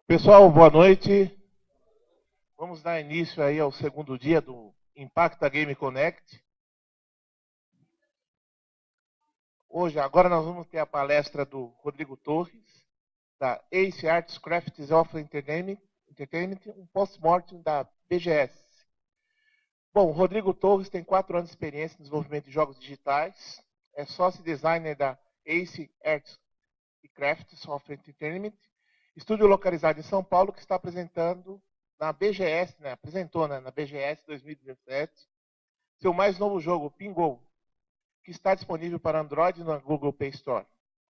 Pessoal, boa noite. Vamos dar início aí ao segundo dia do Impacta Game Connect. Agora nós vamos ter a palestra do Rodrigo Torres, da Ace Arts Crafts of Entertainment, um post-mortem da BGS. Bom, o Rodrigo Torres tem 4 anos de experiência no desenvolvimento de jogos digitais, é sócio designer da Ace Arts Crafts of Entertainment, estúdio localizado em São Paulo, que está apresentando na BGS, apresentou na BGS 2017, seu mais novo jogo, Pinball, que está disponível para Android na Google Play Store.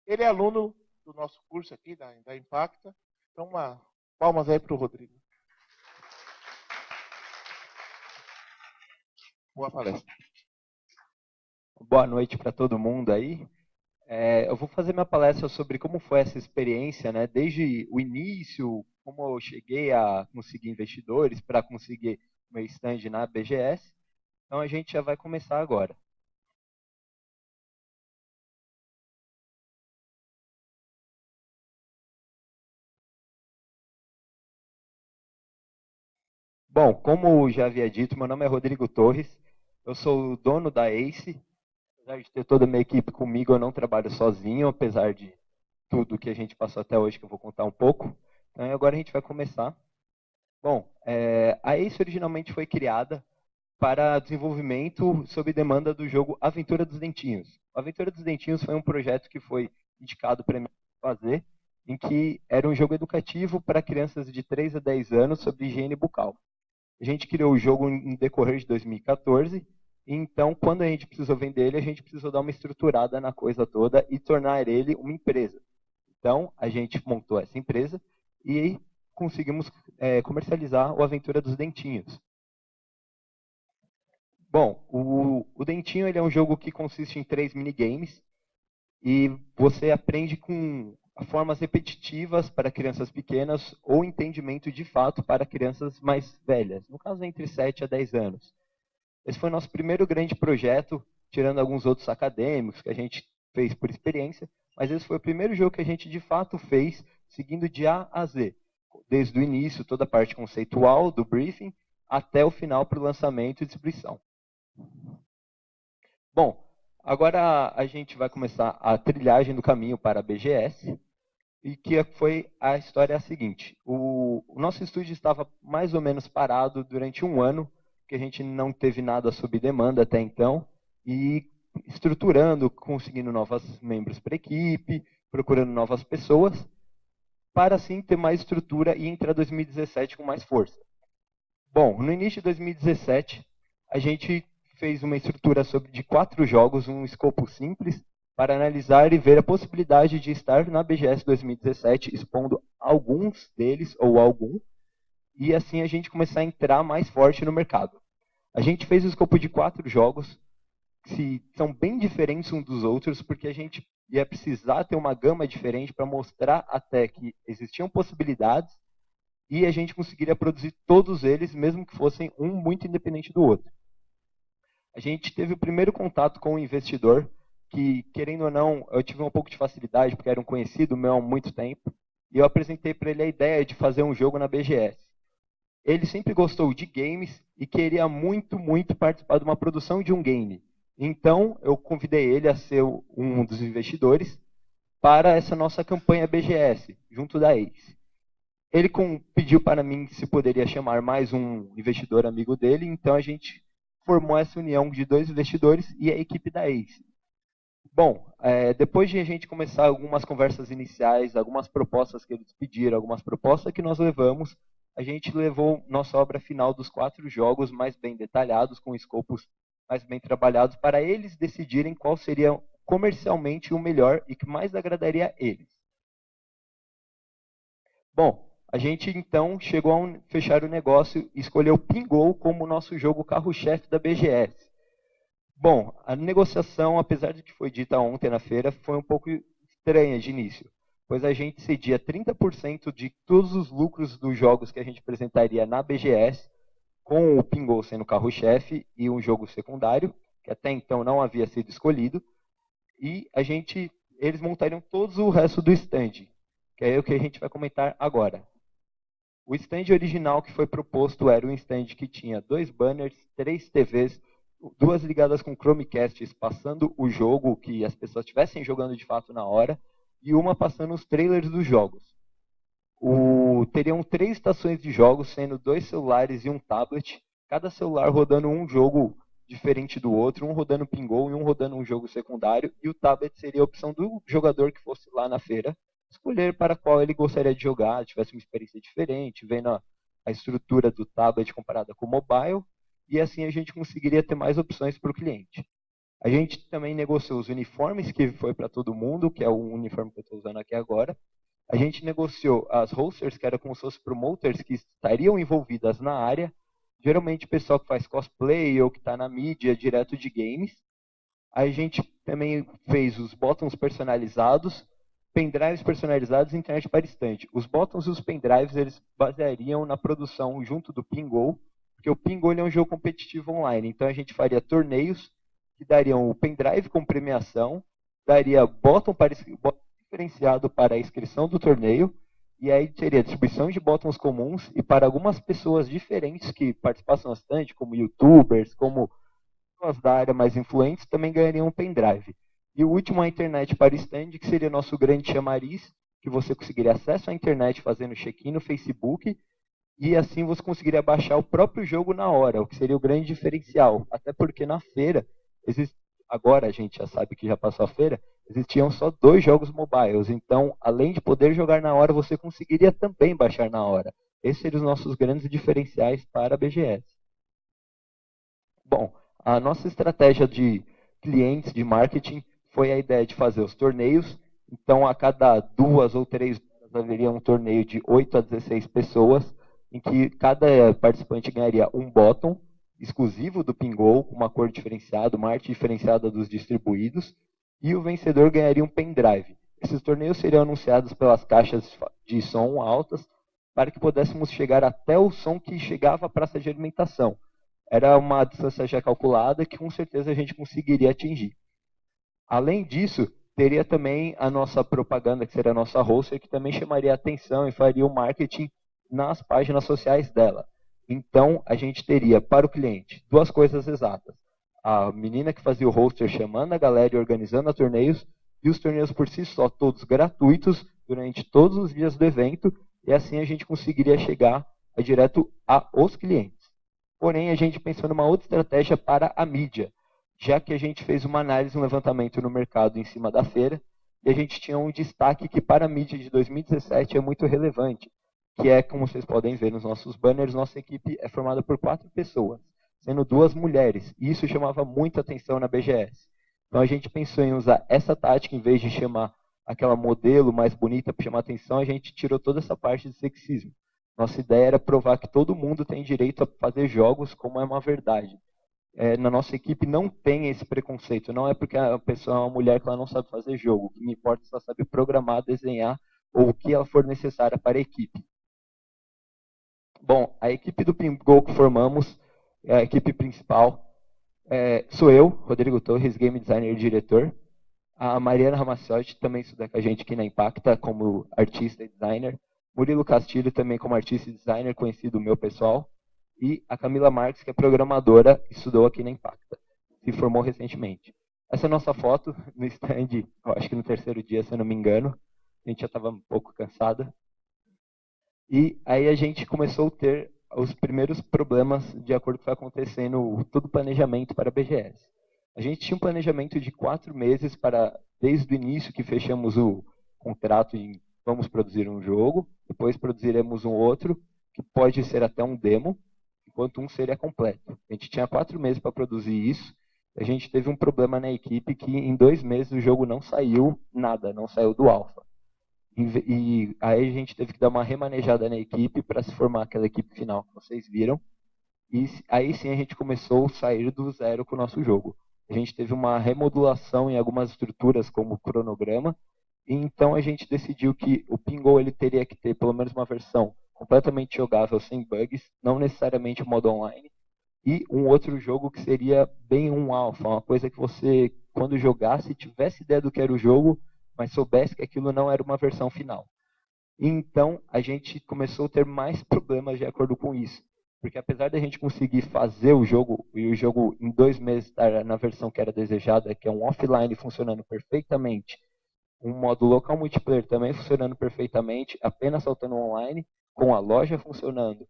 Ele é aluno do nosso curso aqui, da Impacta. Então, palmas aí para o Rodrigo. Boa palestra. Boa noite para todo mundo aí. Eu vou fazer minha palestra sobre como foi essa experiência, né? Desde o início, como eu cheguei a conseguir investidores para conseguir meu stand na BGS. Então a gente já vai começar agora. Bom, como já havia dito, meu nome é Rodrigo Torres. Eu sou o dono da Ace. Apesar de ter toda a minha equipe comigo, eu não trabalho sozinho, apesar de tudo que a gente passou até hoje, que eu vou contar um pouco. Então agora a gente vai começar. Bom, a Ace originalmente foi criada para desenvolvimento sob demanda do jogo Aventura dos Dentinhos. A Aventura dos Dentinhos foi um projeto que foi indicado para mim fazer, em que era um jogo educativo para crianças de 3 a 10 anos sobre higiene bucal. A gente criou o jogo em decorrer de 2014, e então, quando a gente precisou vender ele, a gente precisou dar uma estruturada na coisa toda e tornar ele uma empresa. Então, a gente montou essa empresa e conseguimos comercializar o Aventura dos Dentinhos. Bom, o Dentinho ele é um jogo que consiste em 3 minigames e você aprende com formas repetitivas para crianças pequenas ou entendimento de fato para crianças mais velhas, no caso entre 7 a 10 anos. Esse foi o nosso primeiro grande projeto, tirando alguns outros acadêmicos que a gente fez por experiência, mas esse foi o primeiro jogo que a gente de fato fez seguindo de A a Z, desde o início, toda a parte conceitual do briefing, até o final para o lançamento e distribuição. Bom, agora a gente vai começar a trilhagem do caminho para a BGS, e que foi a história seguinte. O nosso estúdio estava mais ou menos parado durante um ano, que a gente não teve nada sob demanda até então, e estruturando, conseguindo novos membros para a equipe, procurando novas pessoas, para assim ter mais estrutura e entrar 2017 com mais força. Bom, no início de 2017, a gente fez uma estrutura de 4 jogos, um escopo simples, para analisar e ver a possibilidade de estar na BGS 2017, expondo alguns deles, ou algum, e assim a gente começar a entrar mais forte no mercado. A gente fez o escopo de 4 jogos, que são bem diferentes uns dos outros, porque a gente ia precisar ter uma gama diferente para mostrar até que existiam possibilidades e a gente conseguiria produzir todos eles, mesmo que fossem um muito independente do outro. A gente teve o primeiro contato com o investidor, que, querendo ou não, eu tive um pouco de facilidade, porque era um conhecido meu há muito tempo, e eu apresentei para ele a ideia de fazer um jogo na BGS. Ele sempre gostou de games e queria muito, muito participar de uma produção de um game. Então, eu convidei ele a ser um dos investidores para essa nossa campanha BGS, junto da Ace. Ele pediu para mim se poderia chamar mais um investidor amigo dele, então a gente formou essa união de 2 investidores e a equipe da Ace. Bom, depois de a gente começar algumas conversas iniciais, algumas propostas que eles pediram, algumas propostas que nós levamos, a gente levou nossa obra final dos 4 jogos mais bem detalhados, com escopos mais bem trabalhados, para eles decidirem qual seria comercialmente o melhor e que mais agradaria a eles. Bom, a gente então chegou a fechar o negócio e escolheu o Pinball como nosso jogo carro-chefe da BGS. Bom, a negociação, apesar de que foi dita ontem na feira, foi um pouco estranha de início, pois a gente cedia 30% de todos os lucros dos jogos que a gente apresentaria na BGS, com o Pinball sendo carro-chefe e um jogo secundário, que até então não havia sido escolhido, e eles montariam todo o resto do stand, que é o que a gente vai comentar agora. O stand original que foi proposto era um stand que tinha 2 banners, 3 TVs, 2 ligadas com Chromecasts passando o jogo, que as pessoas estivessem jogando de fato na hora, e uma passando os trailers dos jogos. Teriam 3 estações de jogos, sendo 2 celulares e um tablet, cada celular rodando um jogo diferente do outro, um rodando Pinball e um rodando um jogo secundário, e o tablet seria a opção do jogador que fosse lá na feira escolher para qual ele gostaria de jogar, tivesse uma experiência diferente, vendo a estrutura do tablet comparada com o mobile, e assim a gente conseguiria ter mais opções para o cliente. A gente também negociou os uniformes, que foi para todo mundo, que é o uniforme que eu estou usando aqui agora. A gente negociou as hosters, que eram como se fossem promoters que estariam envolvidas na área, geralmente pessoal que faz cosplay ou que está na mídia direto de games. A gente também fez os botões personalizados, pendrives personalizados e internet para estante. Os botões e os pendrives eles baseariam na produção junto do Pinball, porque o Pinball é um jogo competitivo online, então a gente faria torneios que dariam o pendrive com premiação, daria botão diferenciado para a inscrição do torneio, e aí teria distribuição de botões comuns, e para algumas pessoas diferentes que participassem bastante, como youtubers, como pessoas da área mais influentes, também ganhariam um pendrive. E o último, a internet para stand, que seria nosso grande chamariz, que você conseguiria acesso à internet fazendo check-in no Facebook, e assim você conseguiria baixar o próprio jogo na hora, o que seria o grande diferencial. Até porque na feira, agora a gente já sabe que já passou a feira, existiam só 2 jogos mobiles. Então, além de poder jogar na hora, você conseguiria também baixar na hora. Esses seriam os nossos grandes diferenciais para a BGS. Bom, a nossa estratégia de clientes, de marketing, foi a ideia de fazer os torneios. Então, a cada 2 ou 3 horas haveria um torneio de 8 a 16 pessoas, em que cada participante ganharia um botão exclusivo do Pinball, com uma cor diferenciada, uma arte diferenciada dos distribuídos, e o vencedor ganharia um pendrive. Esses torneios seriam anunciados pelas caixas de som altas, para que pudéssemos chegar até o som que chegava à praça de alimentação. Era uma distância já calculada que com certeza a gente conseguiria atingir. Além disso, teria também a nossa propaganda, que seria a nossa hoster, que também chamaria a atenção e faria o marketing nas páginas sociais dela. Então, a gente teria para o cliente 2 coisas exatas. A menina que fazia o hoster chamando a galera e organizando torneios, e os torneios por si só, todos gratuitos, durante todos os dias do evento, e assim a gente conseguiria chegar direto aos clientes. Porém, a gente pensou numa outra estratégia para a mídia, já que a gente fez uma análise, um levantamento no mercado em cima da feira, e a gente tinha um destaque que para a mídia de 2017 é muito relevante, que é, como vocês podem ver nos nossos banners, nossa equipe é formada por 4 pessoas, sendo 2 mulheres, e isso chamava muita atenção na BGS. Então a gente pensou em usar essa tática, em vez de chamar aquela modelo mais bonita para chamar atenção, a gente tirou toda essa parte de sexismo. Nossa ideia era provar que todo mundo tem direito a fazer jogos como é uma verdade. Na nossa equipe não tem esse preconceito, não é porque a pessoa é uma mulher que ela não sabe fazer jogo, o que me importa é se ela sabe programar, desenhar ou o que ela for necessária para a equipe. Bom, a equipe do Pinball que formamos, é a equipe principal, sou eu, Rodrigo Torres, game designer e diretor. A Mariana Ramaciotti também estuda com a gente aqui na Impacta como artista e designer. Murilo Castilho também como artista e designer, conhecido meu pessoal. E a Camila Marques, que é programadora, estudou aqui na Impacta. Se formou recentemente. Essa é a nossa foto no stand, acho que no 3º dia, se eu não me engano. A gente já estava um pouco cansada. E aí a gente começou a ter os primeiros problemas de acordo com o que foi acontecendo, todo o planejamento para a BGS. A gente tinha um planejamento de 4 meses para, desde o início que fechamos o contrato em vamos produzir um jogo, depois produziremos um outro, que pode ser até um demo, enquanto um seria completo. A gente tinha 4 meses para produzir isso, a gente teve um problema na equipe que em 2 meses o jogo não saiu nada, não saiu do alfa. E aí a gente teve que dar uma remanejada na equipe para se formar aquela equipe final que vocês viram. E aí sim a gente começou a sair do zero com o nosso jogo. A gente teve uma remodulação em algumas estruturas, como o cronograma, e então a gente decidiu que o Pinball ele teria que ter pelo menos uma versão completamente jogável, sem bugs, não necessariamente o modo online, e um outro jogo que seria bem um alpha, uma coisa que você, quando jogasse, tivesse ideia do que era o jogo, mas soubesse que aquilo não era uma versão final. Então, a gente começou a ter mais problemas de acordo com isso. Porque apesar da gente conseguir fazer o jogo, e o jogo em 2 meses estar na versão que era desejada, que é um offline funcionando perfeitamente, um modo local multiplayer também funcionando perfeitamente, apenas saltando online, com a loja funcionando,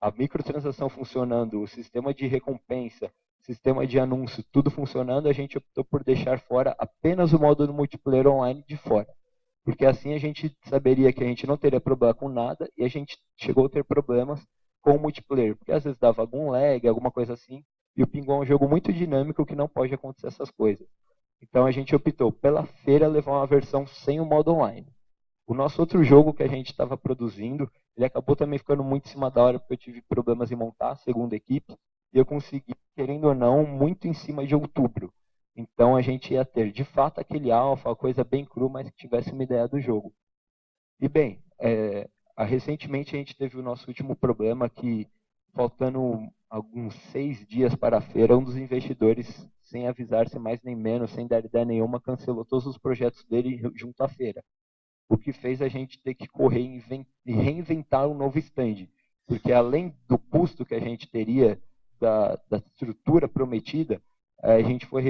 a microtransação funcionando, o sistema de recompensa, sistema de anúncio, tudo funcionando, a gente optou por deixar fora apenas o modo do multiplayer online de fora. Porque assim a gente saberia que a gente não teria problema com nada e a gente chegou a ter problemas com o multiplayer, porque às vezes dava algum lag, alguma coisa assim, e o Pinguim é um jogo muito dinâmico que não pode acontecer essas coisas. Então a gente optou pela feira levar uma versão sem o modo online. O nosso outro jogo que a gente estava produzindo, ele acabou também ficando muito em cima da hora, porque eu tive problemas em montar a segunda equipe, e eu consegui, querendo ou não, muito em cima de outubro. Então a gente ia ter, de fato, aquele alfa, uma coisa bem cru, mas que tivesse uma ideia do jogo. E bem, recentemente a gente teve o nosso último problema que, faltando alguns 6 dias para a feira, um dos investidores, sem avisar, sem mais nem menos, sem dar ideia nenhuma, cancelou todos os projetos dele junto à feira. O que fez a gente ter que correr e reinventar um novo stand. Porque além do custo que a gente teria da estrutura prometida, a gente foi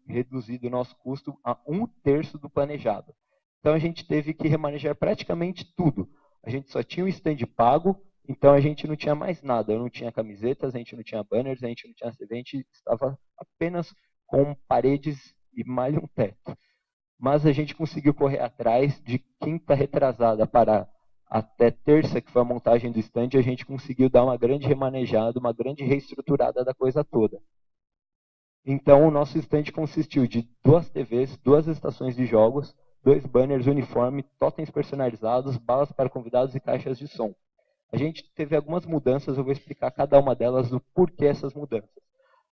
reduzido o nosso custo a 1/3 do planejado. Então a gente teve que remanejar praticamente tudo. A gente só tinha o stand pago, então a gente não tinha mais nada. Eu não tinha camisetas, a gente não tinha banners, a gente não tinha CV, a gente estava apenas com paredes e mais um teto. Mas a gente conseguiu correr atrás de quinta retrasada para até terça, que foi a montagem do stand, a gente conseguiu dar uma grande remanejada, uma grande reestruturada da coisa toda. Então, o nosso stand consistiu de 2 TVs, 2 estações de jogos, 2 banners, uniforme, totens personalizados, balas para convidados e caixas de som. A gente teve algumas mudanças, eu vou explicar cada uma delas, do porquê essas mudanças.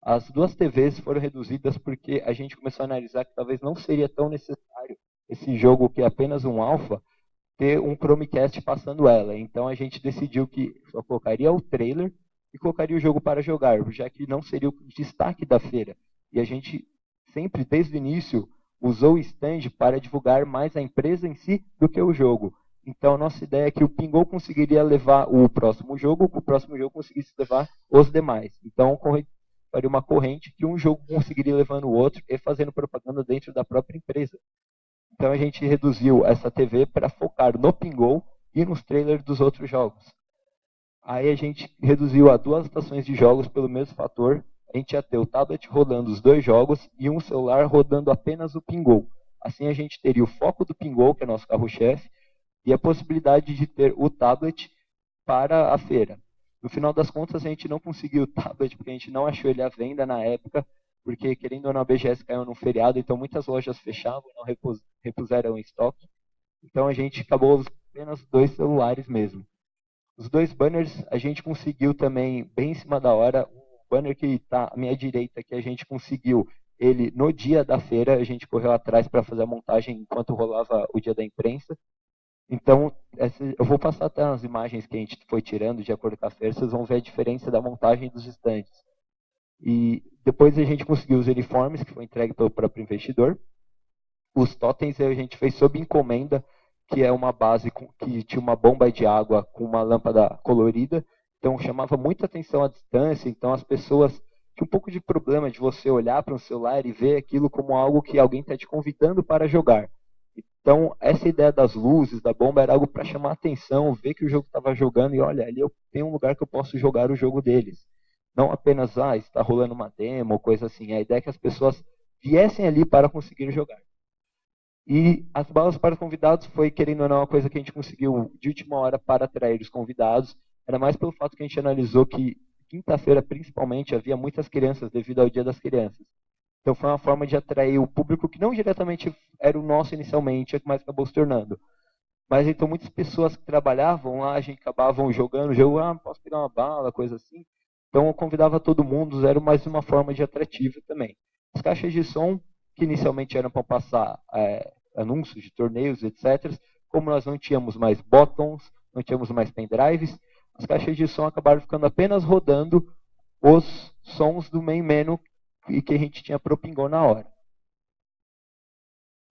As 2 TVs foram reduzidas porque a gente começou a analisar que talvez não seria tão necessário esse jogo, que é apenas um alpha, ter um Chromecast passando ela. Então, a gente decidiu que só colocaria o trailer e colocaria o jogo para jogar, já que não seria o destaque da feira. E a gente sempre, desde o início, usou o stand para divulgar mais a empresa em si do que o jogo. Então, a nossa ideia é que o Pinguim conseguiria levar o próximo jogo, que o próximo jogo conseguisse levar os demais. Então, faria uma corrente que um jogo conseguiria levando o outro e fazendo propaganda dentro da própria empresa. Então, a gente reduziu essa TV para focar no Pinguim e nos trailers dos outros jogos. Aí a gente reduziu a 2 estações de jogos pelo mesmo fator. A gente ia ter o tablet rodando os 2 jogos e um celular rodando apenas o Pinguim. Assim a gente teria o foco do Pinguim, que é nosso carro-chefe, e a possibilidade de ter o tablet para a feira. No final das contas, a gente não conseguiu o tablet, porque a gente não achou ele à venda na época, porque, querendo ou não, a BGS caiu num feriado, então muitas lojas fechavam, não repuseram em estoque. Então a gente acabou apenas 2 celulares mesmo. Os 2 banners a gente conseguiu também bem em cima da hora. O banner que está à minha direita, que a gente conseguiu ele no dia da feira, a gente correu atrás para fazer a montagem enquanto rolava o dia da imprensa. Então, eu vou passar até as imagens que a gente foi tirando de acordo com a feira, vocês vão ver a diferença da montagem dos estandes. E depois a gente conseguiu os uniformes, que foi entregue pelo próprio investidor. Os totens a gente fez sob encomenda, que é uma base que tinha uma bomba de água com uma lâmpada colorida. Então, chamava muita atenção à distância. Então, as pessoas tinham um pouco de problema de você olhar para um celular e ver aquilo como algo que alguém está te convidando para jogar. Então, essa ideia das luzes, da bomba, era algo para chamar a atenção, ver que o jogo estava jogando e, olha, ali eu tenho um lugar que eu posso jogar o jogo deles. Não apenas, está rolando uma demo ou coisa assim. A ideia é que as pessoas viessem ali para conseguir jogar. E as balas para os convidados foi, querendo ou não, uma coisa que a gente conseguiu de última hora para atrair os convidados. Era mais pelo fato que a gente analisou que, quinta-feira, principalmente, havia muitas crianças devido ao Dia das Crianças. Então foi uma forma de atrair o público que não diretamente era o nosso inicialmente, mas acabou se tornando. Mas então muitas pessoas que trabalhavam lá, a gente acabavam jogando, posso pegar uma bala, coisa assim. Então eu convidava todo mundo, era mais uma forma de atrativo também. As caixas de som, que inicialmente eram para passar anúncios de torneios, etc. Como nós não tínhamos mais botões, não tínhamos mais pendrives, as caixas de som acabaram ficando apenas rodando os sons do main menu e que a gente tinha pro Pinguim na hora.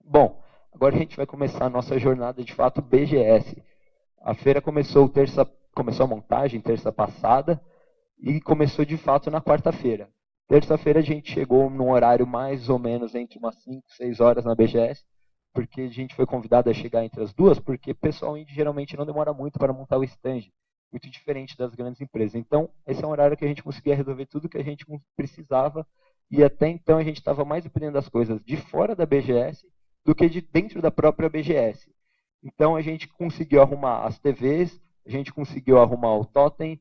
Bom, agora a gente vai começar a nossa jornada de fato BGS. A feira começou a montagem terça passada e começou de fato na quarta-feira. Terça-feira a gente chegou num horário mais ou menos entre umas 5, 6 horas na BGS, porque a gente foi convidado a chegar entre as duas, porque pessoal indie geralmente não demora muito para montar o stand, muito diferente das grandes empresas. Então, esse é um horário que a gente conseguia resolver tudo que a gente precisava, e até então a gente estava mais dependendo das coisas de fora da BGS do que de dentro da própria BGS. Então, a gente conseguiu arrumar as TVs, a gente conseguiu arrumar o totem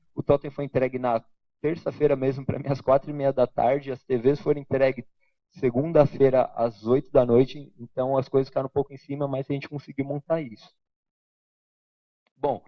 foi entregue na terça-feira mesmo, para mim, às 4h30 da tarde, as TVs foram entregues segunda-feira às 8 da noite, então as coisas ficaram um pouco em cima, mas a gente conseguiu montar isso. Bom,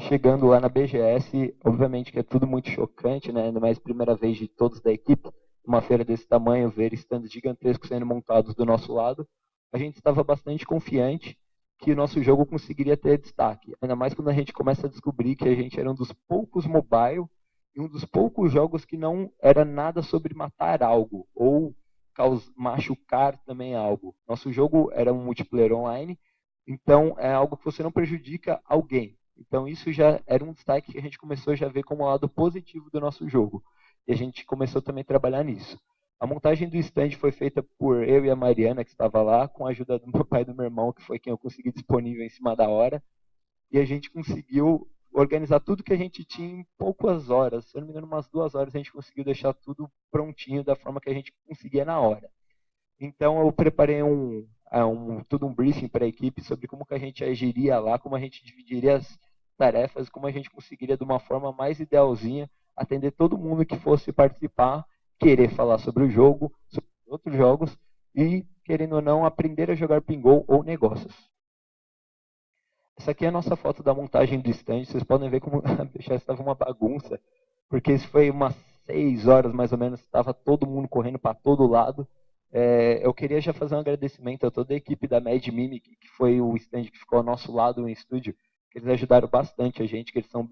chegando lá na BGS, obviamente que é tudo muito chocante, né? Ainda mais primeira vez de todos da equipe, uma feira desse tamanho, ver stands gigantescos sendo montados do nosso lado, a gente estava bastante confiante que o nosso jogo conseguiria ter destaque. Ainda mais quando a gente começa a descobrir que a gente era um dos poucos mobile e um dos poucos jogos que não era nada sobre matar algo ou machucar também algo. Nosso jogo era um multiplayer online, então é algo que você não prejudica alguém. Então isso já era um destaque que a gente começou já a ver como lado positivo do nosso jogo. E a gente começou também a trabalhar nisso. A montagem do stand foi feita por eu e a Mariana, que estava lá, com a ajuda do meu pai e do meu irmão, que foi quem eu consegui disponível em cima da hora. E a gente conseguiu organizar tudo que a gente tinha em poucas horas. Se eu não me engano, umas 2 horas a gente conseguiu deixar tudo prontinho da forma que a gente conseguia na hora. Então eu preparei todo um briefing para a equipe sobre como que a gente agiria lá, como a gente dividiria as tarefas, como a gente conseguiria de uma forma mais idealzinha atender todo mundo que fosse participar, querer falar sobre o jogo, sobre outros jogos e, querendo ou não, aprender a jogar Pinball ou negócios. Essa aqui é a nossa foto da montagem do stand. Vocês podem ver como a BGS estava uma bagunça, porque isso foi umas 6 horas mais ou menos, estava todo mundo correndo para todo lado. Eu queria já fazer um agradecimento a toda a equipe da Mad Mimic, que foi o stand que ficou ao nosso lado no estúdio, que eles ajudaram bastante a gente, que eles são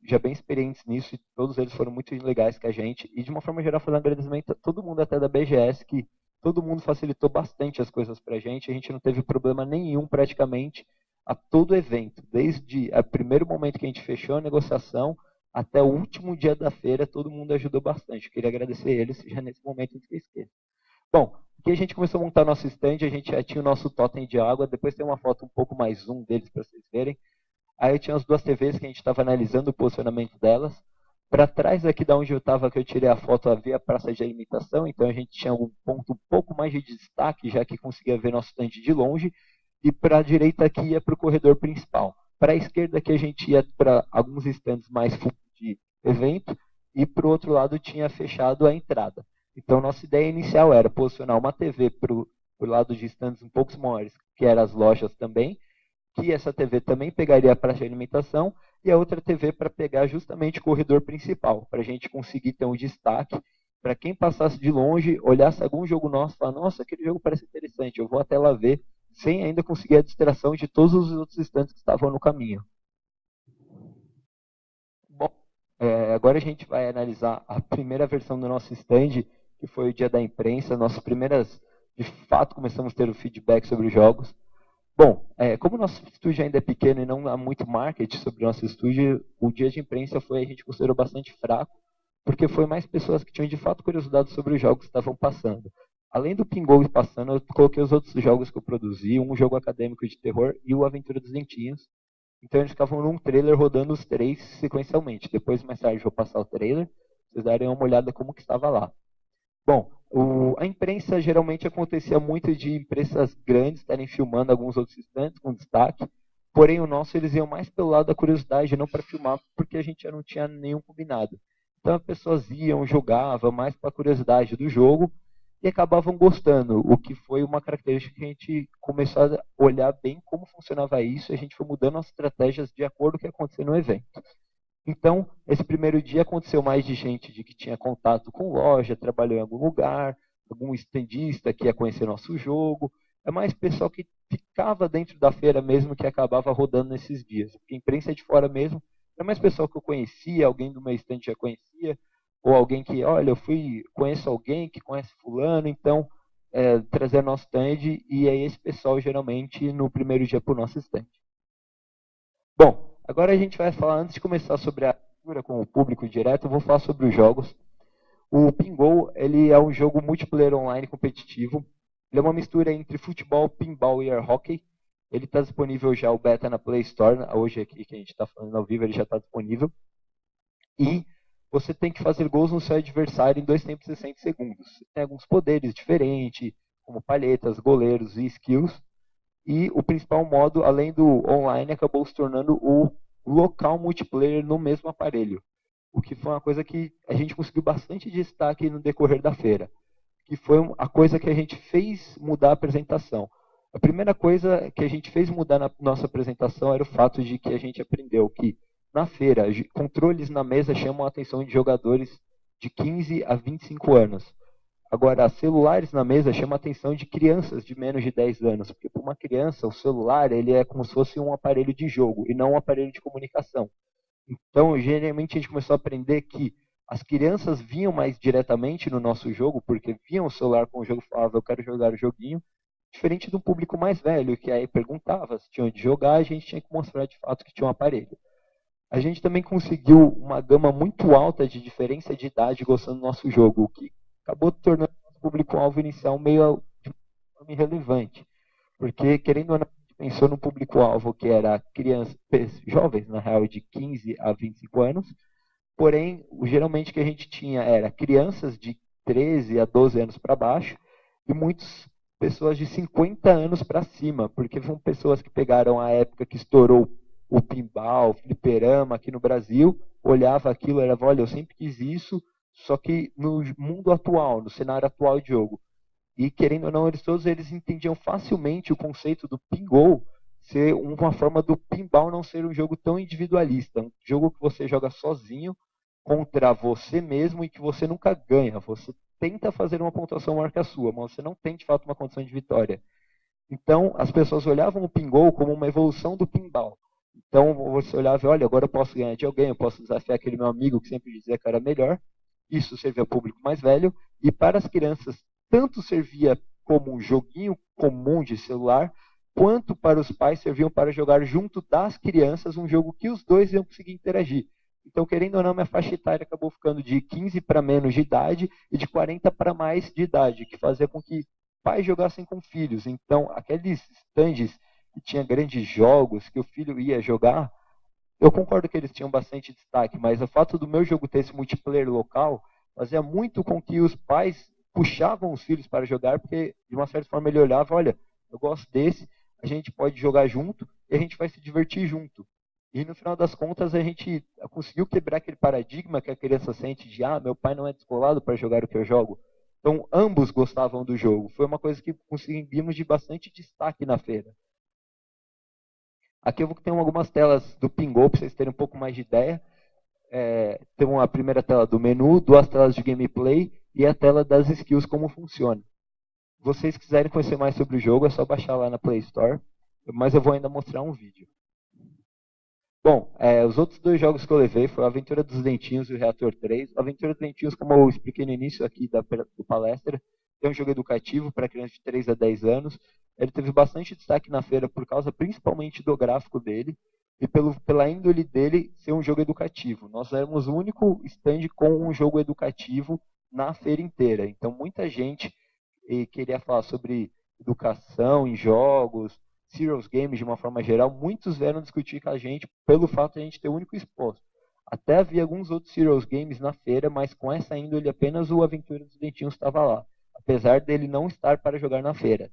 já bem experientes nisso, e todos eles foram muito legais com a gente. E de uma forma geral, fazer um agradecimento a todo mundo até da BGS, que todo mundo facilitou bastante as coisas para a gente não teve problema nenhum praticamente a todo evento, desde o primeiro momento que a gente fechou a negociação até o último dia da feira, todo mundo ajudou bastante. Eu queria agradecer eles já nesse momento antes que eu esqueça. Bom, aqui a gente começou a montar nosso stand, a gente já tinha o nosso totem de água, depois tem uma foto um pouco mais zoom deles para vocês verem. Aí tinha as 2 TVs que a gente estava analisando o posicionamento delas. Para trás aqui da onde eu estava, que eu tirei a foto, havia a praça de alimentação, então a gente tinha um ponto um pouco mais de destaque, já que conseguia ver nosso stand de longe. E para a direita aqui ia para o corredor principal. Para a esquerda aqui a gente ia para alguns stands mais de evento, e para o outro lado tinha fechado a entrada. Então nossa ideia inicial era posicionar uma TV para o lado de stands um pouco maiores, que eram as lojas também, que essa TV também pegaria a praça de alimentação, e a outra TV para pegar justamente o corredor principal, para a gente conseguir ter um destaque, para quem passasse de longe, olhasse algum jogo nosso e falar, nossa, aquele jogo parece interessante, eu vou até lá ver, sem ainda conseguir a distração de todos os outros stands que estavam no caminho. Bom, agora a gente vai analisar a primeira versão do nosso stand, que foi o dia da imprensa, nossas primeiras, de fato, começamos a ter o feedback sobre os jogos. Bom, como o nosso estúdio ainda é pequeno e não há muito marketing sobre o nosso estúdio, o dia de imprensa a gente considerou bastante fraco, porque foi mais pessoas que tinham de fato curiosidade sobre os jogos que estavam passando. Além do Pinball passando, eu coloquei os outros jogos que eu produzi, um jogo acadêmico de terror e o Aventura dos Dentinhos. Então eles ficavam num trailer rodando os 3 sequencialmente. Depois, mais tarde, eu vou passar o trailer, vocês darem uma olhada como que estava lá. Bom, a imprensa geralmente acontecia muito de empresas grandes estarem filmando alguns outros stands com destaque, porém o nosso eles iam mais pelo lado da curiosidade, não para filmar, porque a gente já não tinha nenhum combinado. Então as pessoas iam, jogavam mais para a curiosidade do jogo e acabavam gostando, o que foi uma característica que a gente começou a olhar bem como funcionava isso, e a gente foi mudando as estratégias de acordo com o que acontecia no evento. Então, esse primeiro dia aconteceu mais de gente que tinha contato com loja, trabalhou em algum lugar, algum estandista que ia conhecer nosso jogo. É mais pessoal que ficava dentro da feira mesmo que acabava rodando nesses dias. Porque a imprensa de fora mesmo, é mais pessoal que eu conhecia, alguém do meu stand já conhecia, ou alguém que, olha, conheço alguém que conhece fulano, então trazer nosso stand, e aí esse pessoal geralmente no primeiro dia para o nosso stand. Agora a gente vai falar, antes de começar sobre a abertura com o público direto, eu vou falar sobre os jogos. O Pinball, ele é um jogo multiplayer online competitivo. Ele é uma mistura entre futebol, pinball e air hockey. Ele está disponível já, o beta na Play Store. Hoje aqui que a gente está falando ao vivo, ele já está disponível. E você tem que fazer gols no seu adversário em 2 tempos e 60 segundos. Tem alguns poderes diferentes, como palhetas, goleiros e skills. E o principal modo, além do online, acabou se tornando o local multiplayer no mesmo aparelho. O que foi uma coisa que a gente conseguiu bastante destaque no decorrer da feira. Que foi a coisa que a gente fez mudar a apresentação. A primeira coisa que a gente fez mudar na nossa apresentação era o fato de que a gente aprendeu que, na feira, controles na mesa chamam a atenção de jogadores de 15 a 25 anos. Agora, celulares na mesa chamam a atenção de crianças de menos de 10 anos, porque para uma criança o celular ele é como se fosse um aparelho de jogo e não um aparelho de comunicação. Então, geralmente a gente começou a aprender que as crianças vinham mais diretamente no nosso jogo, porque viam o celular com o jogo e falavam, eu quero jogar o joguinho, diferente do público mais velho, que aí perguntava se tinha onde jogar, a gente tinha que mostrar de fato que tinha um aparelho. A gente também conseguiu uma gama muito alta de diferença de idade gostando do nosso jogo, o que acabou tornando o público-alvo inicial meio de forma irrelevante. Porque, querendo ou não, a gente pensou no público-alvo que era crianças, jovens, na real, de 15 a 25 anos, porém, geralmente o que a gente tinha era crianças de 13 a 12 anos para baixo e muitas pessoas de 50 anos para cima, porque são pessoas que pegaram a época que estourou o pinball, o fliperama aqui no Brasil, olhava aquilo e era, olha, eu sempre quis isso, só que no mundo atual, no cenário atual de jogo. E querendo ou não, todos eles entendiam facilmente o conceito do pinball ser uma forma do pinball não ser um jogo tão individualista, um jogo que você joga sozinho contra você mesmo e que você nunca ganha. Você tenta fazer uma pontuação maior que a sua, mas você não tem de fato uma condição de vitória. Então, as pessoas olhavam o pinball como uma evolução do pinball. Então, você olhava e olha, agora eu posso ganhar de alguém, eu posso desafiar aquele meu amigo que sempre dizia que era melhor. Isso servia ao público mais velho. E para as crianças, tanto servia como um joguinho comum de celular, quanto para os pais serviam para jogar junto das crianças um jogo que os dois iam conseguir interagir. Então, querendo ou não, minha faixa etária acabou ficando de 15 para menos de idade e de 40 para mais de idade, que fazia com que pais jogassem com filhos. Então, aqueles stands que tinha grandes jogos que o filho ia jogar, eu concordo que eles tinham bastante destaque, mas o fato do meu jogo ter esse multiplayer local fazia muito com que os pais puxavam os filhos para jogar, porque de uma certa forma ele olhava, olha, eu gosto desse, a gente pode jogar junto e a gente vai se divertir junto. E no final das contas a gente conseguiu quebrar aquele paradigma que a criança sente de, meu pai não é descolado para jogar o que eu jogo. Então ambos gostavam do jogo. Foi uma coisa que conseguimos de bastante destaque na feira. Aqui eu vou ter algumas telas do Pingo para vocês terem um pouco mais de ideia. Tem uma primeira tela do menu, 2 telas de gameplay e a tela das skills, como funciona. Se vocês quiserem conhecer mais sobre o jogo, é só baixar lá na Play Store, mas eu vou ainda mostrar um vídeo. Bom, os outros 2 jogos que eu levei foram a Aventura dos Dentinhos e o Reator 3. A Aventura dos Dentinhos, como eu expliquei no início aqui do palestra, é um jogo educativo para crianças de 3 a 10 anos. Ele teve bastante destaque na feira por causa principalmente do gráfico dele e pela índole dele ser um jogo educativo. Nós éramos o único stand com um jogo educativo na feira inteira. Então, muita gente queria falar sobre educação em jogos, Serious Games de uma forma geral. Muitos vieram discutir com a gente pelo fato de a gente ter o único exposto. Até havia alguns outros Serious Games na feira, mas com essa índole apenas o Aventura dos Dentinhos estava lá, apesar dele não estar para jogar na feira.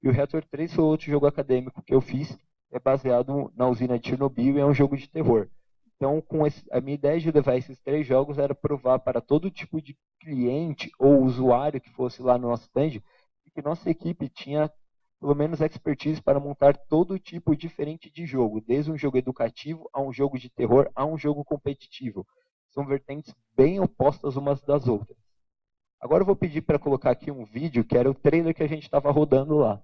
E o Reator 3 foi outro jogo acadêmico que eu fiz, é baseado na usina de Chernobyl e é um jogo de terror. Então, a minha ideia de levar esses 3 jogos era provar para todo tipo de cliente ou usuário que fosse lá no nosso stand que nossa equipe tinha pelo menos expertise para montar todo tipo diferente de jogo, desde um jogo educativo a um jogo de terror a um jogo competitivo. São vertentes bem opostas umas das outras. Agora eu vou pedir para colocar aqui um vídeo que era o trailer que a gente estava rodando lá.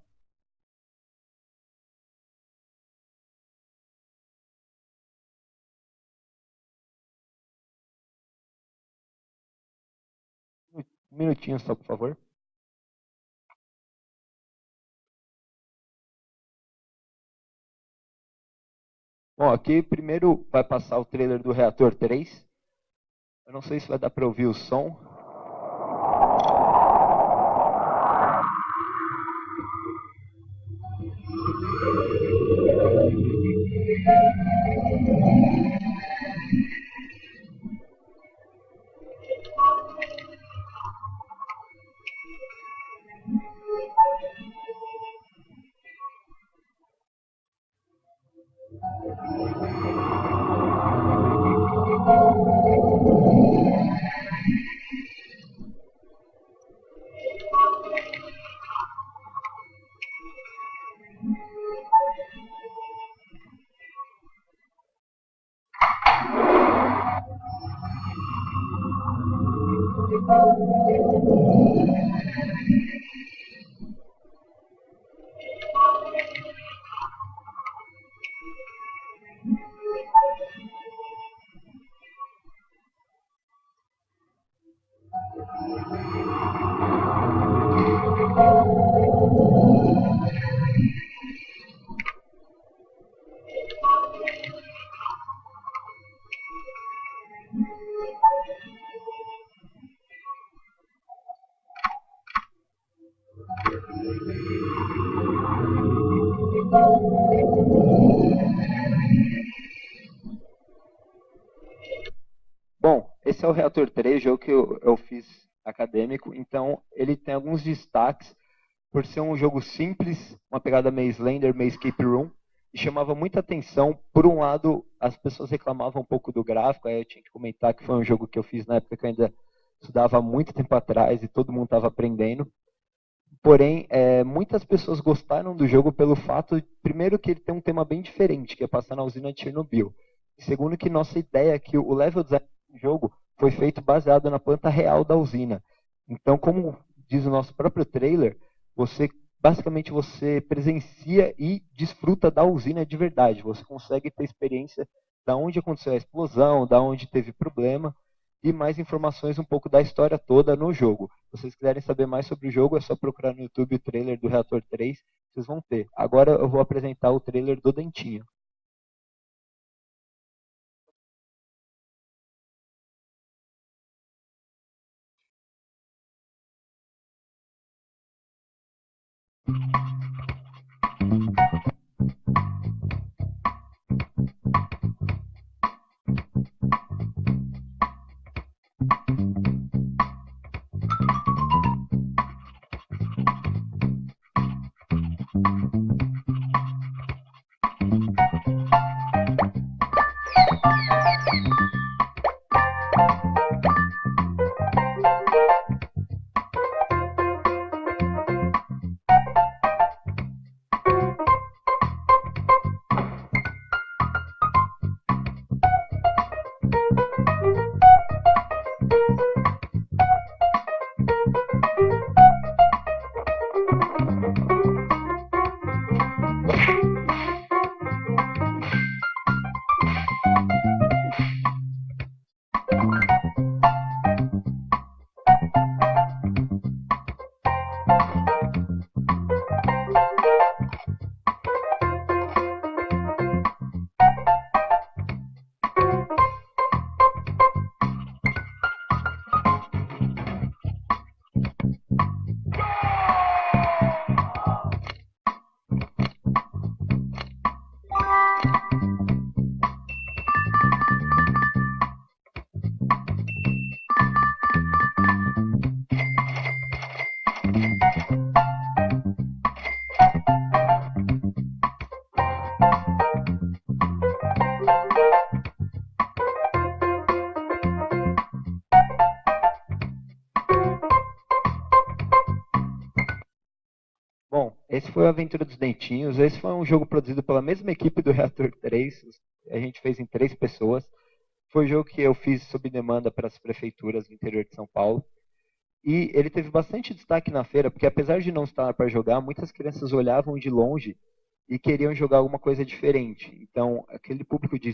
Um minutinho só, por favor. Bom, aqui primeiro vai passar o trailer do Reator 3. Eu não sei se vai dar para ouvir o som. Bom, esse é o Reator 3, jogo que eu fiz acadêmico, então ele tem alguns destaques por ser um jogo simples, uma pegada meio Slender, meio Escape Room, e chamava muita atenção. Por um lado, as pessoas reclamavam um pouco do gráfico, aí eu tinha que comentar que foi um jogo que eu fiz na época que eu ainda estudava há muito tempo atrás e todo mundo estava aprendendo. Porém, muitas pessoas gostaram do jogo pelo fato, primeiro, que ele tem um tema bem diferente, que é passar na usina de Chernobyl. E segundo, que nossa ideia é que o level design do jogo foi feito baseado na planta real da usina. Então, como diz o nosso próprio trailer, basicamente você presencia e desfruta da usina de verdade. Você consegue ter experiência da onde aconteceu a explosão, da onde teve problema, e mais informações um pouco da história toda no jogo. Se vocês quiserem saber mais sobre o jogo, é só procurar no YouTube o trailer do Reator 3, vocês vão ter. Agora eu vou apresentar o trailer do Dentinho. Bom, esse foi a Aventura dos Dentinhos. Esse foi um jogo produzido pela mesma equipe do Reator 3. A gente fez em 3 pessoas. Foi um jogo que eu fiz sob demanda para as prefeituras do interior de São Paulo. E ele teve bastante destaque na feira, porque apesar de não estar para jogar, muitas crianças olhavam de longe e queriam jogar alguma coisa diferente. Então, aquele público de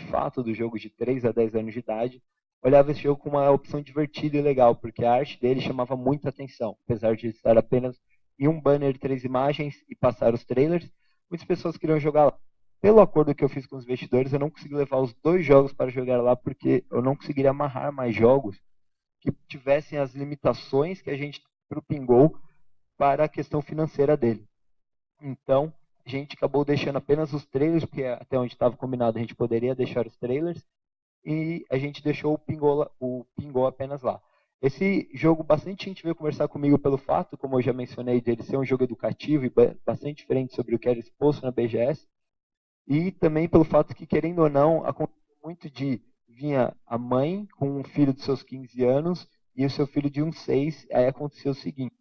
fato do jogo de 3 a 10 anos de idade olhava esse jogo como uma opção divertida e legal, porque a arte dele chamava muita atenção. Apesar de estar apenas em um banner de 3 imagens e passar os trailers, muitas pessoas queriam jogar lá. pelo acordo que eu fiz com os investidores, eu não consegui levar os 2 jogos para jogar lá, porque eu não conseguiria amarrar mais jogos que tivessem as limitações que a gente propingou para a questão financeira dele. Então, a gente acabou deixando apenas os trailers, porque até onde estava combinado a gente poderia deixar os trailers, e a gente deixou o Pingou apenas lá. Esse jogo, bastante gente veio conversar comigo pelo fato, como eu já mencionei, dele ser um jogo educativo e bastante diferente sobre o que era exposto na BGS, e também pelo fato que, querendo ou não, aconteceu muito de vinha a mãe com um filho de seus 15 anos e o seu filho de uns 6, aí aconteceu o seguinte,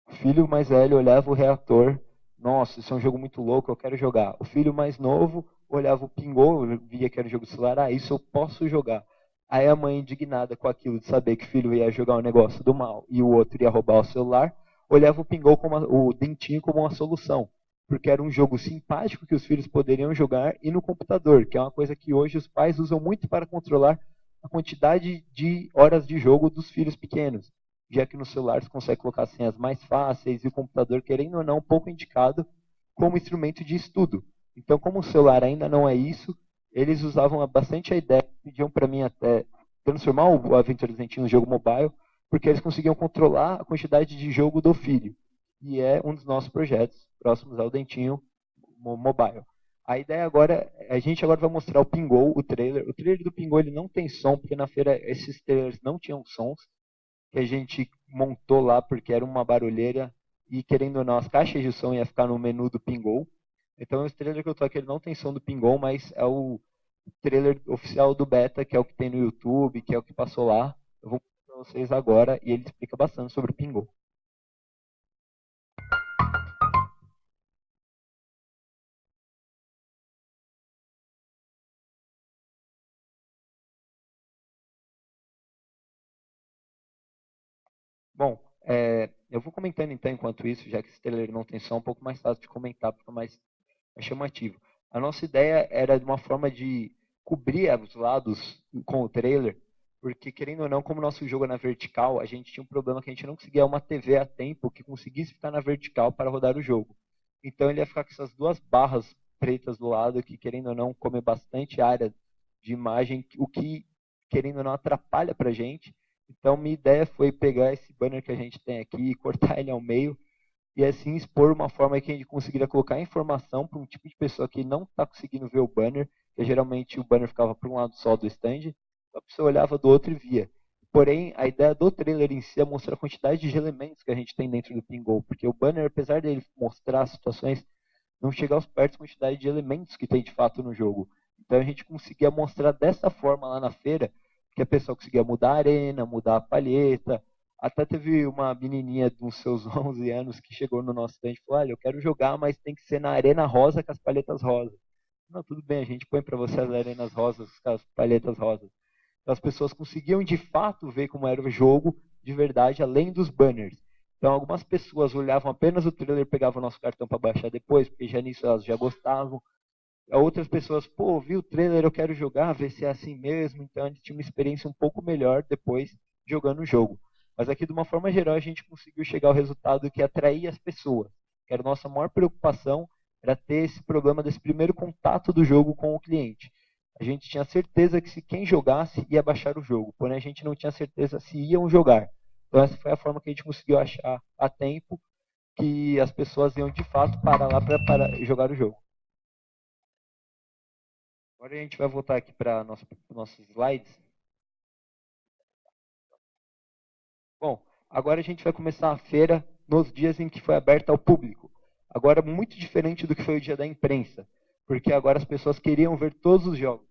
o filho mais velho olhava o reator, nossa, isso é um jogo muito louco, eu quero jogar. O filho mais novo olhava o Pingou, via que era um jogo de celular, isso eu posso jogar. Aí a mãe, indignada com aquilo de saber que o filho ia jogar um negócio do mal e o outro ia roubar o celular, olhava o Pingou como o Dentinho como uma solução. Porque era um jogo simpático que os filhos poderiam jogar e no computador, que é uma coisa que hoje os pais usam muito para controlar a quantidade de horas de jogo dos filhos pequenos, já que no celular você consegue colocar senhas mais fáceis e o computador, querendo ou não, pouco indicado como instrumento de estudo. Então, como o celular ainda não é isso, eles usavam bastante a ideia, pediam para mim até transformar o Aventura Dentinho em jogo mobile, porque eles conseguiam controlar a quantidade de jogo do filho. E é um dos nossos projetos próximos ao Dentinho Mobile. A ideia agora, a gente agora vai mostrar o Pingou, o trailer. O trailer do Pingou ele não tem som, porque na feira esses trailers não tinham sons, que a gente montou lá porque era uma barulheira e querendo ou não, as caixas de som ia ficar no menu do Pingou. Então esse trailer que eu tô aqui ele não tem som do Pingou, mas é o trailer oficial do beta, que é o que tem no YouTube, que é o que passou lá. Eu vou mostrar para vocês agora e ele explica bastante sobre o Pingou. Bom, eu vou comentando então enquanto isso, já que esse trailer não tem som, é um pouco mais fácil de comentar, fica mais chamativo. A nossa ideia era de uma forma de cobrir os lados com o trailer, porque querendo ou não, como o nosso jogo é na vertical, a gente tinha um problema que a gente não conseguia uma TV a tempo que conseguisse ficar na vertical para rodar o jogo. Então ele ia ficar com essas 2 barras pretas do lado, que querendo ou não, come bastante área de imagem, o que querendo ou não atrapalha para a gente. Então minha ideia foi pegar esse banner que a gente tem aqui e cortar ele ao meio, e assim expor uma forma que a gente conseguiria colocar informação para um tipo de pessoa que não está conseguindo ver o banner, que geralmente o banner ficava por um lado só do stand, a pessoa olhava do outro e via. Porém, a ideia do trailer em si é mostrar a quantidade de elementos que a gente tem dentro do Pingou, porque o banner, apesar dele mostrar situações, não chega aos perto da quantidade de elementos que tem de fato no jogo. Então a gente conseguia mostrar dessa forma lá na feira, que a pessoa conseguia mudar a arena, mudar a palheta. Até teve uma menininha de uns seus 11 anos que chegou no nosso stand e falou, olha, eu quero jogar, mas tem que ser na arena rosa com as palhetas rosas. Não, tudo bem, a gente põe para você as arenas rosas com as palhetas rosas. Então as pessoas conseguiam de fato ver como era o jogo de verdade, além dos banners. Então algumas pessoas olhavam apenas o trailer e pegavam o nosso cartão para baixar depois, porque já nisso elas já gostavam. Outras pessoas, pô, vi o trailer, eu quero jogar, ver se é assim mesmo. Então a gente tinha uma experiência um pouco melhor depois jogando o jogo. Mas aqui, de uma forma geral, a gente conseguiu chegar ao resultado que atraía as pessoas. Que era a nossa maior preocupação, era ter esse problema desse primeiro contato do jogo com o cliente. A gente tinha certeza que se quem jogasse ia baixar o jogo, porém a gente não tinha certeza se iam jogar. Então essa foi a forma que a gente conseguiu achar a tempo que as pessoas iam de fato parar lá para jogar o jogo. Agora a gente vai voltar aqui para nossos slides. Bom, agora a gente vai começar a feira nos dias em que foi aberta ao público. Agora muito diferente do que foi o dia da imprensa, porque agora as pessoas queriam ver todos os jogos.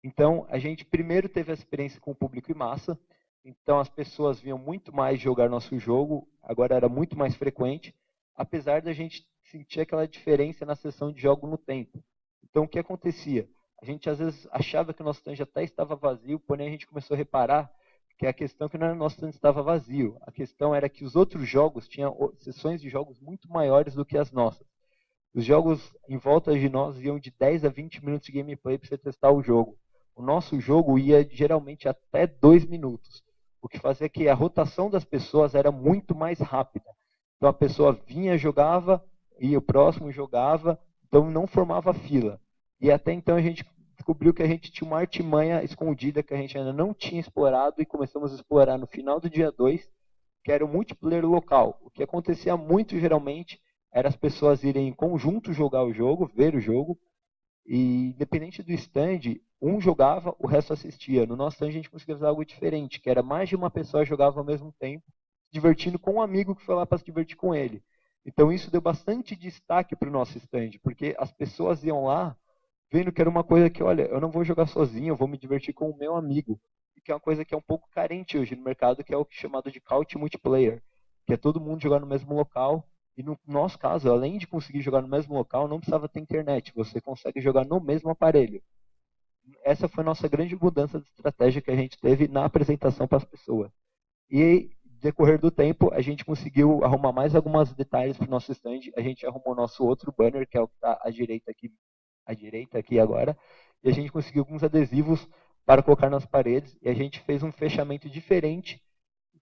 Então, a gente primeiro teve a experiência com o público em massa, então as pessoas vinham muito mais jogar nosso jogo, agora era muito mais frequente, apesar da gente sentir aquela diferença na sessão de jogo no tempo. Então, o que acontecia? A gente às vezes achava que o nosso stand até estava vazio, porém a gente começou a reparar que a questão que não era o nosso stand estava vazio, a questão era que os outros jogos tinham sessões de jogos muito maiores do que as nossas. Os jogos em volta de nós iam de 10 a 20 minutos de gameplay para você testar o jogo. O nosso jogo ia geralmente até 2 minutos, o que fazia que a rotação das pessoas era muito mais rápida. Então a pessoa vinha, jogava, ia o próximo, jogava. Então não formava fila. E até então a gente descobriu que a gente tinha uma artimanha escondida que a gente ainda não tinha explorado e começamos a explorar no final do dia 2, que era o multiplayer local. O que acontecia muito geralmente era as pessoas irem em conjunto jogar o jogo, ver o jogo, e independente do stand, um jogava, o resto assistia. No nosso stand a gente conseguia fazer algo diferente, que era mais de uma pessoa jogava ao mesmo tempo, se divertindo com um amigo que foi lá para se divertir com ele. Então isso deu bastante destaque para o nosso stand, porque as pessoas iam lá vendo que era uma coisa que, olha, eu não vou jogar sozinho, eu vou me divertir com o meu amigo. E que é uma coisa que é um pouco carente hoje no mercado, que é o chamado de couch multiplayer, que é todo mundo jogar no mesmo local. E no nosso caso, além de conseguir jogar no mesmo local, não precisava ter internet, você consegue jogar no mesmo aparelho. Essa foi a nossa grande mudança de estratégia que a gente teve na apresentação para as pessoas. E, decorrer do tempo, a gente conseguiu arrumar mais alguns detalhes para o nosso stand. A gente arrumou o nosso outro banner, que é o que está à direita aqui agora, e a gente conseguiu alguns adesivos para colocar nas paredes, e a gente fez um fechamento diferente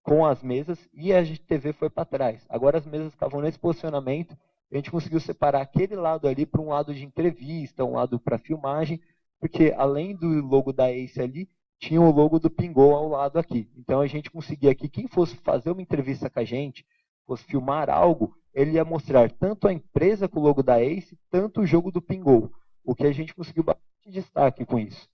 com as mesas, e a TV foi para trás. Agora as mesas estavam nesse posicionamento, a gente conseguiu separar aquele lado ali para um lado de entrevista, um lado para filmagem, porque além do logo da Ace ali, tinha o logo do Pingou ao lado aqui. Então a gente conseguia que quem fosse fazer uma entrevista com a gente, fosse filmar algo, ele ia mostrar tanto a empresa com o logo da Ace, tanto o jogo do Pingou, o que a gente conseguiu bastante destaque com isso.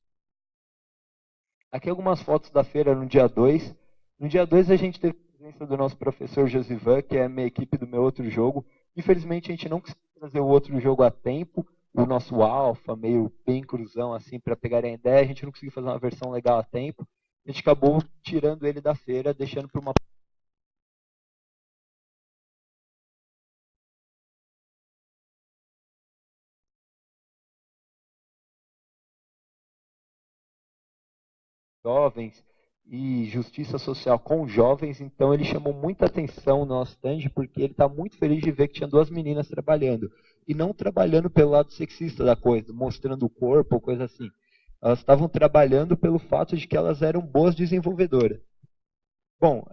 Aqui algumas fotos da feira no dia 2. No dia 2 a gente teve a presença do nosso professor Josivan, que é a minha equipe do meu outro jogo. Infelizmente a gente não conseguiu trazer o outro jogo a tempo, o nosso alfa, meio bem cruzão assim, para pegarem a ideia. A gente não conseguiu fazer uma versão legal a tempo. A gente acabou tirando ele da feira, deixando para uma jovens e justiça social com jovens, então ele chamou muita atenção no nosso stand, porque ele está muito feliz de ver que tinha duas meninas trabalhando, e não trabalhando pelo lado sexista da coisa, mostrando o corpo ou coisa assim. Elas estavam trabalhando pelo fato de que elas eram boas desenvolvedoras. Bom,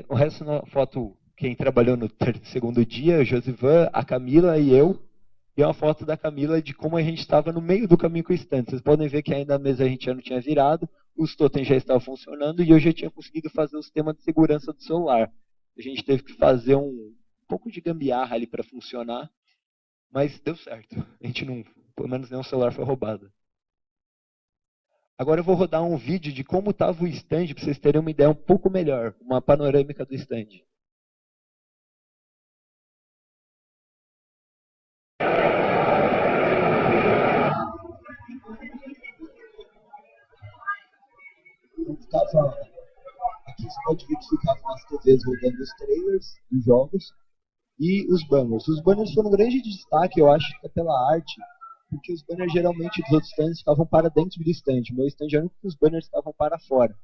o resto da foto, quem trabalhou no segundo dia, o Josivan, a Camila e eu, e uma foto da Camila de como a gente estava no meio do caminho com o stand. Vocês podem ver que ainda a mesa a gente já não tinha virado, os totens já estavam funcionando e eu já tinha conseguido fazer o sistema de segurança do celular. A gente teve que fazer um pouco de gambiarra ali para funcionar, mas deu certo. A gente não, pelo menos nenhum celular foi roubado. Agora eu vou rodar um vídeo de como estava o stand para vocês terem uma ideia um pouco melhor, uma panorâmica do stand. Aqui você pode ver que ficavam as TVs rodando os trailers dos jogos e os banners. Os banners foram um grande destaque, eu acho, pela arte, porque os banners geralmente dos outros stands ficavam para dentro do stand. O meu stand era o único que os banners estavam para fora.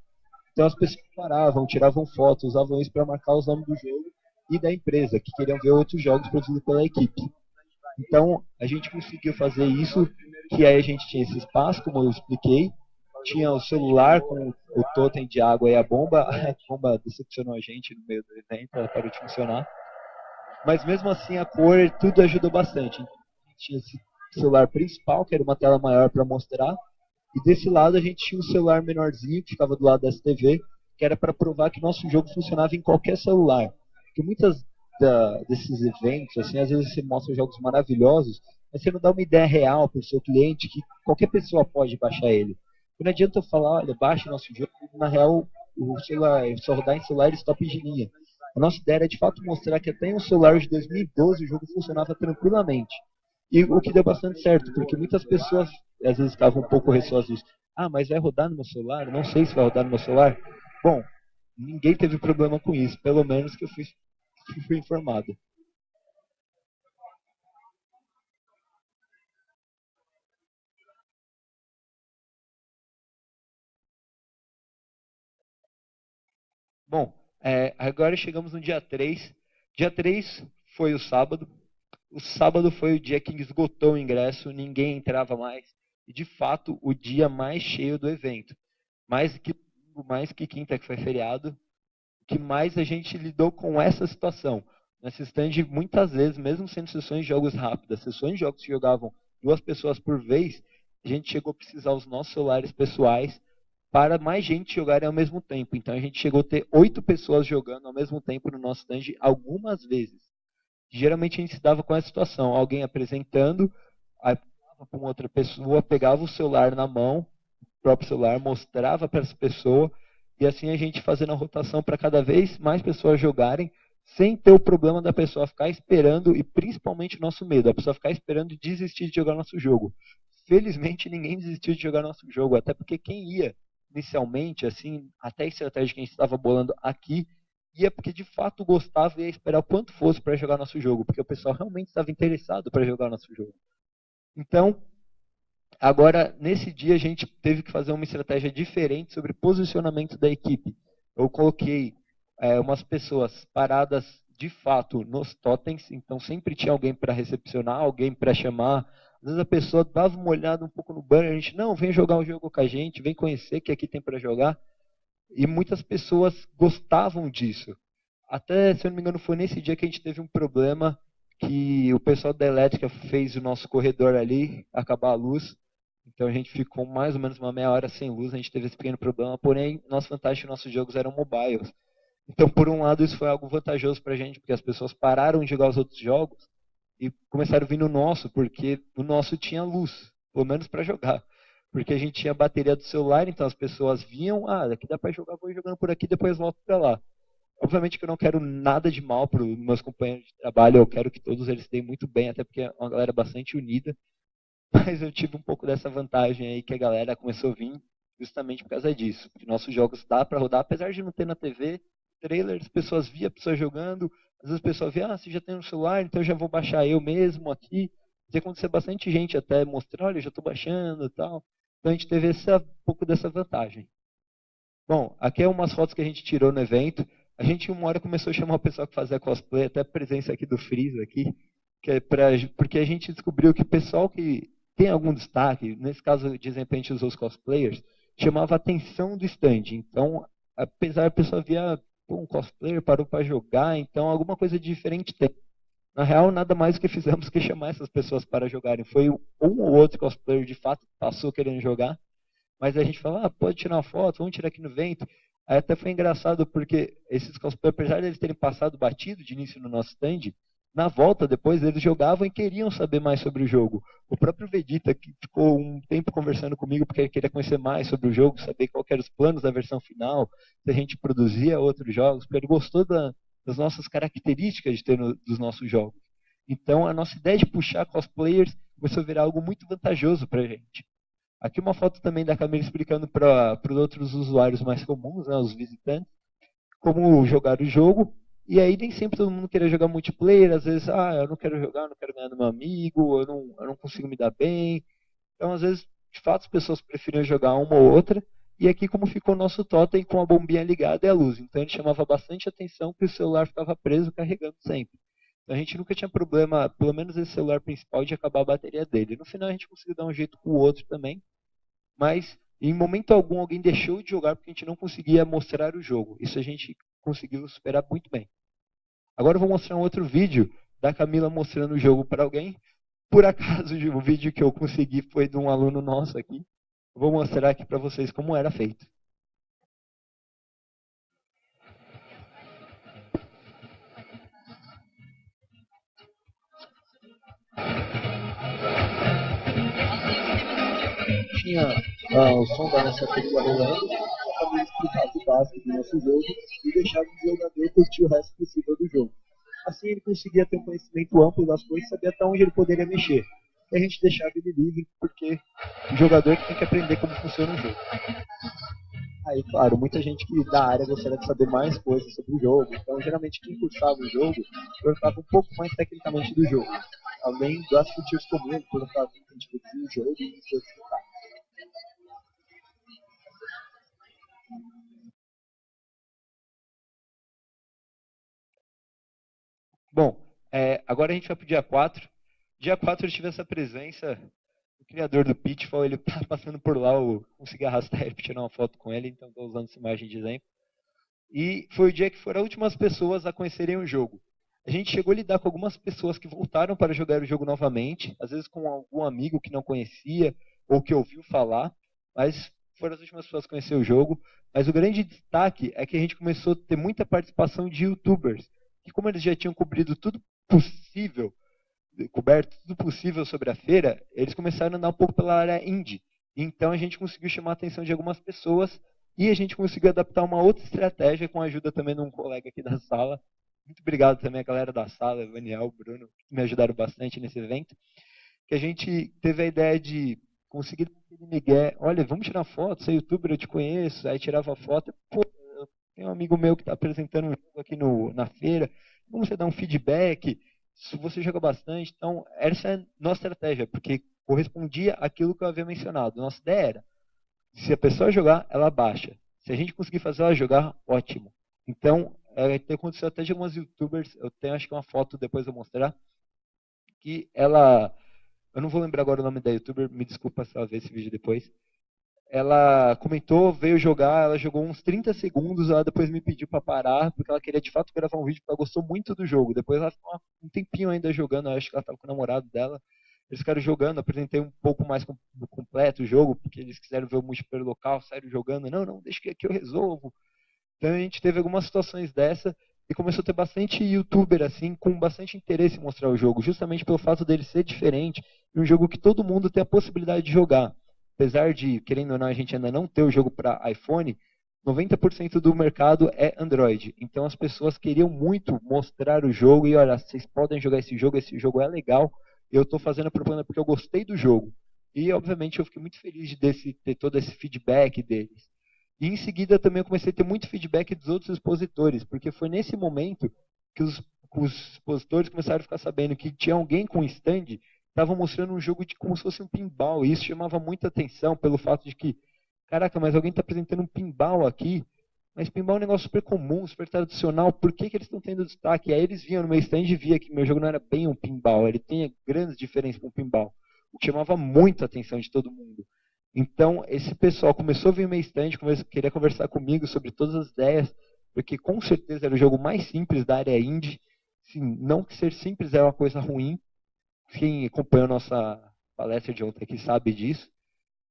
Então as pessoas paravam, tiravam fotos, usavam isso para marcar os nomes do jogo e da empresa, que queriam ver outros jogos produzidos pela equipe. Então a gente conseguiu fazer isso, que aí a gente tinha esse espaço, como eu expliquei, tinha o celular com o totem de água e a bomba decepcionou a gente no meio do evento, ela parou de funcionar. Mas mesmo assim a cor, tudo ajudou bastante. Então, a gente tinha esse celular principal, que era uma tela maior para mostrar, e desse lado a gente tinha um celular menorzinho, que ficava do lado dessa TV, que era para provar que nosso jogo funcionava em qualquer celular. Porque muitas desses eventos, assim, às vezes você mostra jogos maravilhosos, mas você não dá uma ideia real para o seu cliente que qualquer pessoa pode baixar ele. Não adianta eu falar, olha, baixe nosso jogo, na real, o celular, só rodar em celulares top de linha. A nossa ideia era de fato mostrar que até em um celular de 2012 o jogo funcionava tranquilamente. E o que deu bastante certo, porque muitas pessoas às vezes estavam um pouco receosas. Ah, mas vai rodar no meu celular? Não sei se vai rodar no meu celular. Bom, ninguém teve problema com isso, pelo menos que eu fui informado. Bom, agora chegamos no dia 3. Dia 3 foi o sábado. O sábado foi o dia que esgotou o ingresso, ninguém entrava mais. E, de fato, o dia mais cheio do evento. Mais que quinta, que foi feriado, que mais a gente lidou com essa situação. Nessa stand, muitas vezes, mesmo sendo sessões de jogos rápidas, sessões de jogos que jogavam 2 pessoas por vez, a gente chegou a precisar os nossos celulares pessoais para mais gente jogarem ao mesmo tempo. Então a gente chegou a ter 8 pessoas jogando ao mesmo tempo no nosso stand algumas vezes. Geralmente a gente se dava com essa situação, alguém apresentando, aí para uma outra pessoa, pegava o celular na mão, o próprio celular, mostrava para essa pessoa, e assim a gente fazendo a rotação para cada vez mais pessoas jogarem, sem ter o problema da pessoa ficar esperando, e principalmente o nosso medo, a pessoa ficar esperando e desistir de jogar nosso jogo. Felizmente ninguém desistiu de jogar nosso jogo, até porque quem ia inicialmente, assim, até a estratégia que a gente estava bolando aqui, ia porque de fato gostava e ia esperar o quanto fosse para jogar nosso jogo, porque o pessoal realmente estava interessado para jogar nosso jogo. Então, agora, nesse dia, a gente teve que fazer uma estratégia diferente sobre posicionamento da equipe. Eu coloquei umas pessoas paradas de fato nos totens, então sempre tinha alguém para recepcionar, alguém para chamar. Às vezes a pessoa dava uma olhada um pouco no banner, a gente, não, vem jogar um jogo com a gente, vem conhecer que aqui tem para jogar. E muitas pessoas gostavam disso. Até, se eu não me engano, foi nesse dia que a gente teve um problema que o pessoal da elétrica fez o nosso corredor ali acabar a luz. Então a gente ficou mais ou menos uma meia hora sem luz, a gente teve esse pequeno problema, porém, nossa vantagem que nossos jogos eram mobiles. Então, por um lado, isso foi algo vantajoso para a gente, porque as pessoas pararam de jogar os outros jogos e começaram a vir no nosso, porque o nosso tinha luz, pelo menos para jogar. Porque a gente tinha a bateria do celular, então as pessoas vinham, daqui dá para jogar, vou jogando por aqui, depois volto para lá. Obviamente que eu não quero nada de mal para os meus companheiros de trabalho, eu quero que todos eles deem muito bem, até porque é uma galera bastante unida. Mas eu tive um pouco dessa vantagem aí que a galera começou a vir justamente por causa disso. Porque nossos jogos dá para rodar, apesar de não ter na TV, trailer, as pessoas via a pessoa jogando, às vezes a pessoa via, você já tem no celular, então eu já vou baixar eu mesmo aqui. E acontecer bastante gente até mostrando, olha, eu já estou baixando e tal. Então a gente teve um pouco dessa vantagem. Bom, aqui é umas fotos que a gente tirou no evento. A gente uma hora começou a chamar o pessoal que fazia cosplay, até a presença aqui do Freeza aqui, que é porque a gente descobriu que o pessoal que tem algum destaque, nesse caso de exemplo a gente usou os cosplayers, chamava a atenção do stand. Então, apesar da pessoa via um cosplayer parou para jogar, então alguma coisa diferente tem. Na real, nada mais do que fizemos que chamar essas pessoas para jogarem. Foi um ou outro cosplayer de fato que passou querendo jogar, mas a gente falou, pode tirar uma foto, vamos tirar aqui no vento. Aí até foi engraçado porque esses cosplayers, apesar de eles terem passado batido de início no nosso stand, na volta depois eles jogavam e queriam saber mais sobre o jogo. O próprio Vegeta, que ficou um tempo conversando comigo porque ele queria conhecer mais sobre o jogo, saber qual eram os planos da versão final, se a gente produzia outros jogos, porque ele gostou das nossas características de ter dos nossos jogos. Então a nossa ideia de puxar cosplayers começou a virar algo muito vantajoso para a gente. Aqui uma foto também da Camila explicando para os outros usuários mais comuns, né, os visitantes, como jogar o jogo. E aí nem sempre todo mundo queria jogar multiplayer, às vezes, eu não quero jogar, não quero ganhar do meu amigo, eu não consigo me dar bem. Então, às vezes, de fato, as pessoas preferiam jogar uma ou outra. E aqui como ficou o nosso totem com a bombinha ligada e a luz. Então ele chamava bastante atenção que o celular ficava preso carregando sempre. Então a gente nunca tinha problema, pelo menos esse celular principal, de acabar a bateria dele. No final a gente conseguiu dar um jeito com o outro também. Mas em momento algum alguém deixou de jogar porque a gente não conseguia mostrar o jogo. Isso a gente conseguiu superar muito bem. Agora eu vou mostrar um outro vídeo da Camila mostrando o jogo para alguém. Por acaso o vídeo que eu consegui foi de um aluno nosso aqui. Vou mostrar aqui para vocês como era feito. Tinha o som da nossa tecla rolando, acabei de explicar o básico do nosso jogo e deixava o jogador curtir o resto possível do jogo. Assim ele conseguia ter um conhecimento amplo das coisas e saber até onde ele poderia mexer. E a gente deixava ele livre, porque o jogador tem que aprender como funciona o jogo. Aí, claro, muita gente que da área gostaria de saber mais coisas sobre o jogo. Então, geralmente, quem cursava o jogo perguntava um pouco mais tecnicamente do jogo. Além das features comuns, perguntava como a gente produzia o jogo e explicar. Bom, agora a gente vai para o dia 4. Dia 4 eu tive essa presença, o criador do Pitfall, ele tá passando por lá, eu consegui arrastar ele para tirar uma foto com ele, então estou usando essa imagem de exemplo. E foi o dia que foram as últimas pessoas a conhecerem o jogo. a gente chegou a lidar com algumas pessoas que voltaram para jogar o jogo novamente, às vezes com algum amigo que não conhecia ou que ouviu falar, mas foram as últimas pessoas a conhecer o jogo. Mas o grande destaque é que a gente começou a ter muita participação de YouTubers, que como eles já tinham cobrido tudo possível, coberto tudo possível sobre a feira, eles começaram a andar um pouco pela área indie. Então a gente conseguiu chamar a atenção de algumas pessoas e a gente conseguiu adaptar uma outra estratégia com a ajuda também de um colega aqui da sala. Muito obrigado também à galera da sala, Daniel, Bruno, que me ajudaram bastante nesse evento. Que a gente teve a ideia de conseguir aquele migué, olha, vamos tirar foto, você é youtuber, eu te conheço, aí tirava foto, pô, tem um amigo meu que está apresentando um jogo aqui na feira, vamos você dar um feedback, se você joga bastante, então essa é a nossa estratégia, porque correspondia àquilo que eu havia mencionado. Nossa ideia era, se a pessoa jogar, ela baixa. Se a gente conseguir fazer ela jogar, ótimo. Então, aconteceu até de algumas youtubers, eu tenho acho que uma foto depois eu mostrar, que ela, eu não vou lembrar agora o nome da youtuber, me desculpa se ela ver esse vídeo depois, ela comentou, veio jogar, ela jogou uns 30 segundos, ela depois me pediu para parar, porque ela queria de fato gravar um vídeo, porque ela gostou muito do jogo. Depois ela ficou um tempinho ainda jogando, acho que ela estava com o namorado dela. Eles ficaram jogando, apresentei um pouco mais completo o jogo, porque eles quiseram ver o multiplayer local, saíram jogando. Não, não, deixa que aqui eu resolvo. Então a gente teve algumas situações dessa e começou a ter bastante youtuber assim, com bastante interesse em mostrar o jogo, justamente pelo fato dele ser diferente e um jogo que todo mundo tem a possibilidade de jogar. Apesar de, querendo ou não, a gente ainda não ter o jogo para iPhone, 90% do mercado é Android. Então as pessoas queriam muito mostrar o jogo e olha, vocês podem jogar esse jogo é legal. Eu estou fazendo a propaganda porque eu gostei do jogo. E obviamente eu fiquei muito feliz de ter todo esse feedback deles. E em seguida também eu comecei a ter muito feedback dos outros expositores, porque foi nesse momento que os expositores começaram a ficar sabendo que tinha alguém com stand que estava mostrando um jogo de como se fosse um pinball, e isso chamava muita atenção pelo fato de que, caraca, mas alguém está apresentando um pinball aqui, mas pinball é um negócio super comum, super tradicional, por que, que eles estão tendo destaque? E aí eles viam no meu stand e via que meu jogo não era bem um pinball, ele tinha grandes diferenças com um pinball, o que chamava muito a atenção de todo mundo. Então, esse pessoal começou a vir no meu stand, queria conversar comigo sobre todas as ideias, porque com certeza era o jogo mais simples da área indie. Sim, não que ser simples é uma coisa ruim. Quem acompanhou a nossa palestra de ontem aqui sabe disso.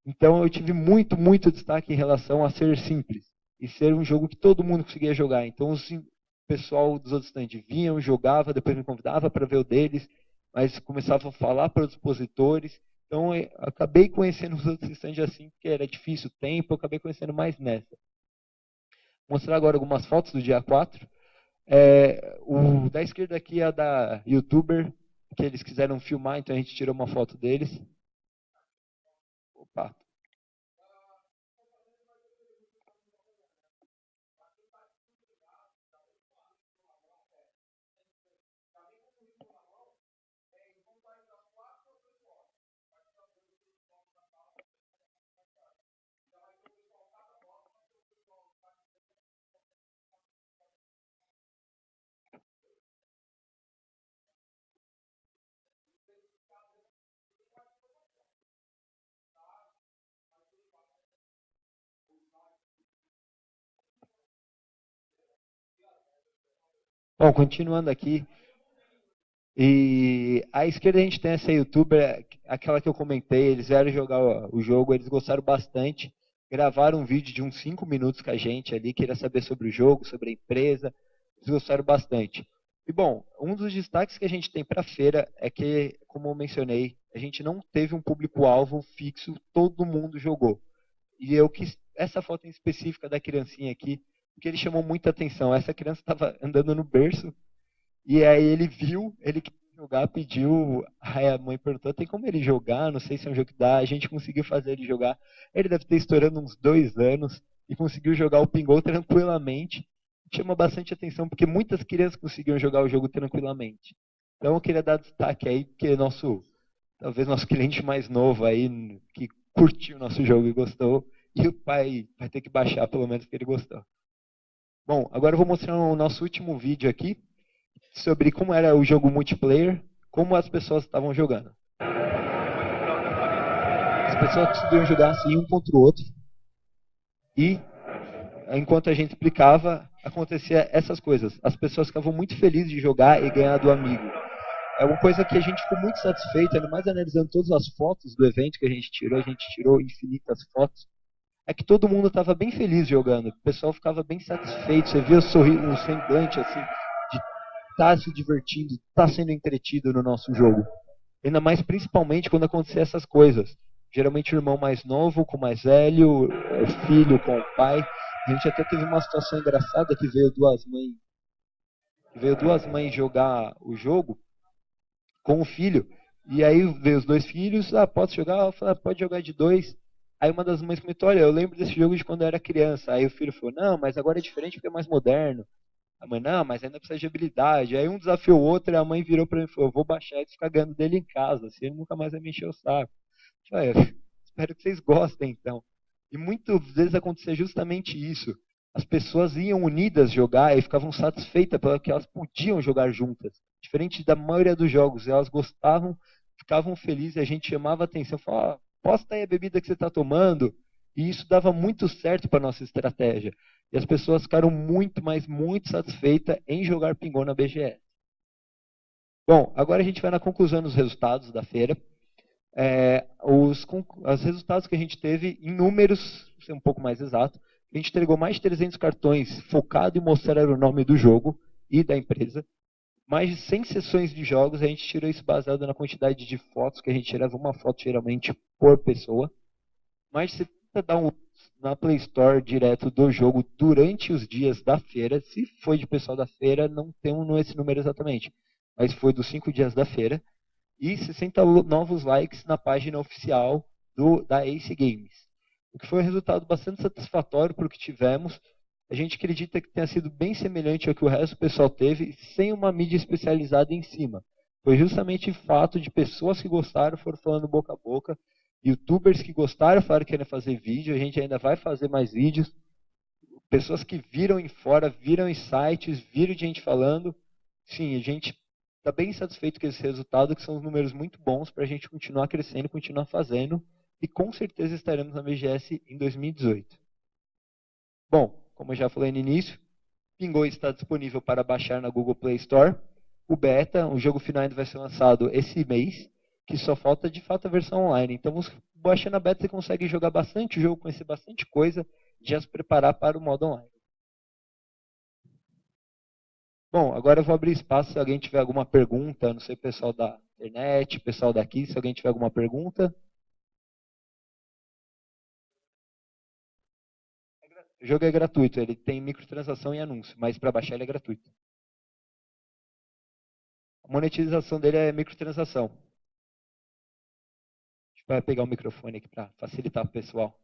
Então, eu tive muito, muito destaque em relação a ser simples e ser um jogo que todo mundo conseguia jogar. Então, o pessoal dos outros stands vinham, jogava, depois me convidava para ver o deles, mas começava a falar para os expositores. Então, eu acabei conhecendo os outros stands assim, porque era difícil o tempo, eu acabei conhecendo mais nessa. Vou mostrar agora algumas fotos do dia 4. O da esquerda aqui é a da youtuber, que eles quiseram filmar, então a gente tirou uma foto deles. Opa. Bom, continuando aqui, e à esquerda a gente tem essa youtuber, aquela que eu comentei, eles vieram jogar o jogo, eles gostaram bastante, gravaram um vídeo de uns 5 minutos com a gente ali, queria saber sobre o jogo, sobre a empresa, eles gostaram bastante. E bom, um dos destaques que a gente tem para a feira é que, como eu mencionei, a gente não teve um público-alvo fixo, todo mundo jogou. E eu quis essa foto em específica da criancinha aqui, porque ele chamou muita atenção. Essa criança estava andando no berço, e aí ele viu, ele quis jogar, pediu, aí a mãe perguntou, tem como ele jogar? Não sei se é um jogo que dá, a gente conseguiu fazer ele jogar. Ele deve ter estourando uns 2 anos, e conseguiu jogar o Pinball tranquilamente. Chama bastante atenção, porque muitas crianças conseguiam jogar o jogo tranquilamente. Então eu queria dar destaque aí, porque talvez nosso cliente mais novo aí, que curtiu o nosso jogo e gostou, e o pai vai ter que baixar pelo menos que ele gostou. Bom, agora eu vou mostrar o nosso último vídeo aqui, sobre como era o jogo multiplayer, como as pessoas estavam jogando. As pessoas conseguiam jogar assim um contra o outro, e enquanto a gente explicava, acontecia essas coisas. As pessoas ficavam muito felizes de jogar e ganhar do amigo. É uma coisa que a gente ficou muito satisfeito, ainda mais analisando todas as fotos do evento que a gente tirou infinitas fotos, é que todo mundo estava bem feliz jogando, o pessoal ficava bem satisfeito, você via o semblante assim, de estar se divertindo, estar sendo entretido no nosso jogo. Ainda mais principalmente quando acontecia essas coisas. Geralmente o irmão mais novo com o mais velho, o filho com o pai. A gente até teve uma situação engraçada que veio duas mães jogar o jogo com o filho. E aí veio os dois filhos, pode jogar? Eu falei, pode jogar de dois. Aí uma das mães comentou, olha, eu lembro desse jogo de quando eu era criança. Aí o filho falou, não, mas agora é diferente porque é mais moderno. A mãe, não, mas ainda precisa de habilidade. Aí um desafiou o outro e a mãe virou para mim e falou, eu vou baixar e ficar ganhando dele em casa, assim ele nunca mais vai me encher o saco. Eu falei, espero que vocês gostem então. E muitas vezes acontecia justamente isso. As pessoas iam unidas jogar e ficavam satisfeitas porque elas podiam jogar juntas. Diferente da maioria dos jogos, elas gostavam, ficavam felizes, a gente chamava a atenção, falava, posta aí a bebida que você está tomando. E isso dava muito certo para a nossa estratégia. E as pessoas ficaram muito, mas muito satisfeitas em jogar Pingon na BGS. Bom, agora a gente vai na conclusão dos resultados da feira. Os resultados que a gente teve em números, vou ser um pouco mais exato, a gente entregou mais de 300 cartões focado em mostrar o nome do jogo e da empresa. Mais de 100 sessões de jogos, a gente tirou isso baseado na quantidade de fotos, que a gente tirava uma foto geralmente por pessoa. Mais de 70 downloads na Play Store direto do jogo durante os dias da feira. Se foi de pessoal da feira, não temos esse número exatamente, mas foi dos 5 dias da feira. E 60 novos likes na página oficial da Ace Games. O que foi um resultado bastante satisfatório para o que tivemos. A gente acredita que tenha sido bem semelhante ao que o resto do pessoal teve, sem uma mídia especializada em cima. Foi justamente o fato de pessoas que gostaram foram falando boca a boca, youtubers que gostaram falaram que querem fazer vídeo, a gente ainda vai fazer mais vídeos, pessoas que viram em fora, viram em sites, viram gente falando. Sim, a gente está bem satisfeito com esse resultado, que são números muito bons para a gente continuar crescendo, continuar fazendo, e com certeza estaremos na BGS em 2018. Bom, como eu já falei no início, Pingo está disponível para baixar na Google Play Store. O beta, o jogo final ainda vai ser lançado esse mês, que só falta de fato a versão online. Então, baixando a beta, você consegue jogar bastante o jogo, conhecer bastante coisa, já se preparar para o modo online. Bom, agora eu vou abrir espaço se alguém tiver alguma pergunta, não sei, pessoal da internet, pessoal daqui, se alguém tiver alguma pergunta. O jogo é gratuito, ele tem microtransação e anúncio, mas para baixar ele é gratuito. A monetização dele é microtransação. A gente vai pegar o microfone aqui para facilitar para o pessoal.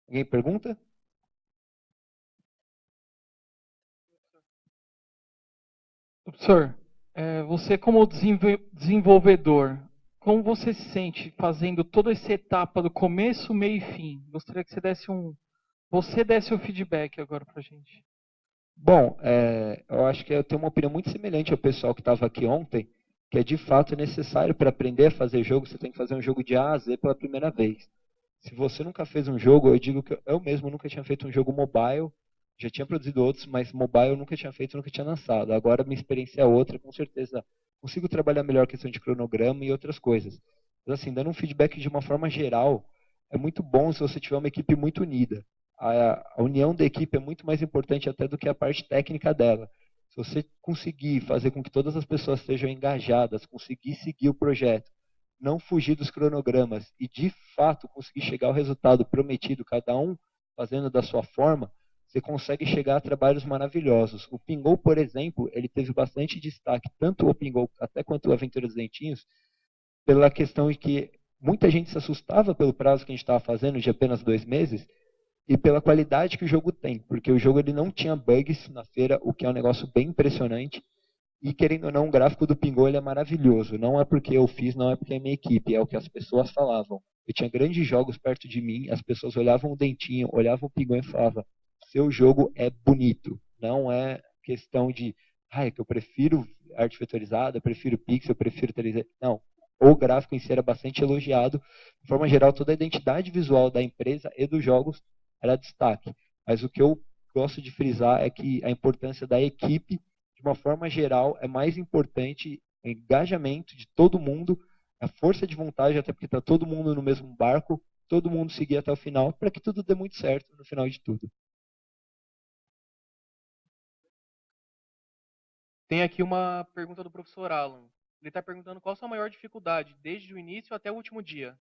Alguém pergunta? Professor, você como desenvolvedor, como você se sente fazendo toda essa etapa do começo, meio e fim? Gostaria que você desse o feedback agora para a gente. Bom, eu acho que eu tenho uma opinião muito semelhante ao pessoal que estava aqui ontem, que é de fato necessário para aprender a fazer jogo, você tem que fazer um jogo de A a Z pela primeira vez. Se você nunca fez um jogo, eu digo que eu mesmo nunca tinha feito um jogo mobile, já tinha produzido outros, mas mobile eu nunca tinha feito, nunca tinha lançado. Agora minha experiência é outra, com certeza consigo trabalhar melhor a questão de cronograma e outras coisas. Mas assim, dando um feedback de uma forma geral, é muito bom se você tiver uma equipe muito unida. A união da equipe é muito mais importante até do que a parte técnica dela. Se você conseguir fazer com que todas as pessoas estejam engajadas, conseguir seguir o projeto, não fugir dos cronogramas e de fato conseguir chegar ao resultado prometido, cada um fazendo da sua forma, você consegue chegar a trabalhos maravilhosos. O Pingo, por exemplo, ele teve bastante destaque, tanto o Pingo até quanto o Aventura dos Dentinhos, pela questão de que muita gente se assustava pelo prazo que a gente estava fazendo, de apenas 2 meses, e pela qualidade que o jogo tem, porque o jogo ele não tinha bugs na feira, o que é um negócio bem impressionante. E querendo ou não, o gráfico do Pingo ele é maravilhoso. Não é porque eu fiz, não é porque é minha equipe, é o que as pessoas falavam. Eu tinha grandes jogos perto de mim, as pessoas olhavam o Dentinho, olhavam o Pingo e falavam: seu jogo é bonito. Não é questão de, é que eu prefiro arte vetorizada, eu prefiro pixel, eu prefiro 3D. Não, o gráfico em si era bastante elogiado. De forma geral, toda a identidade visual da empresa e dos jogos era destaque. Mas o que eu gosto de frisar é que a importância da equipe, de uma forma geral, é mais importante o engajamento de todo mundo, a força de vontade, até porque está todo mundo no mesmo barco, todo mundo seguir até o final, para que tudo dê muito certo no final de tudo. Tem aqui uma pergunta do professor Alan. Ele está perguntando qual a sua maior dificuldade, desde o início até o último dia.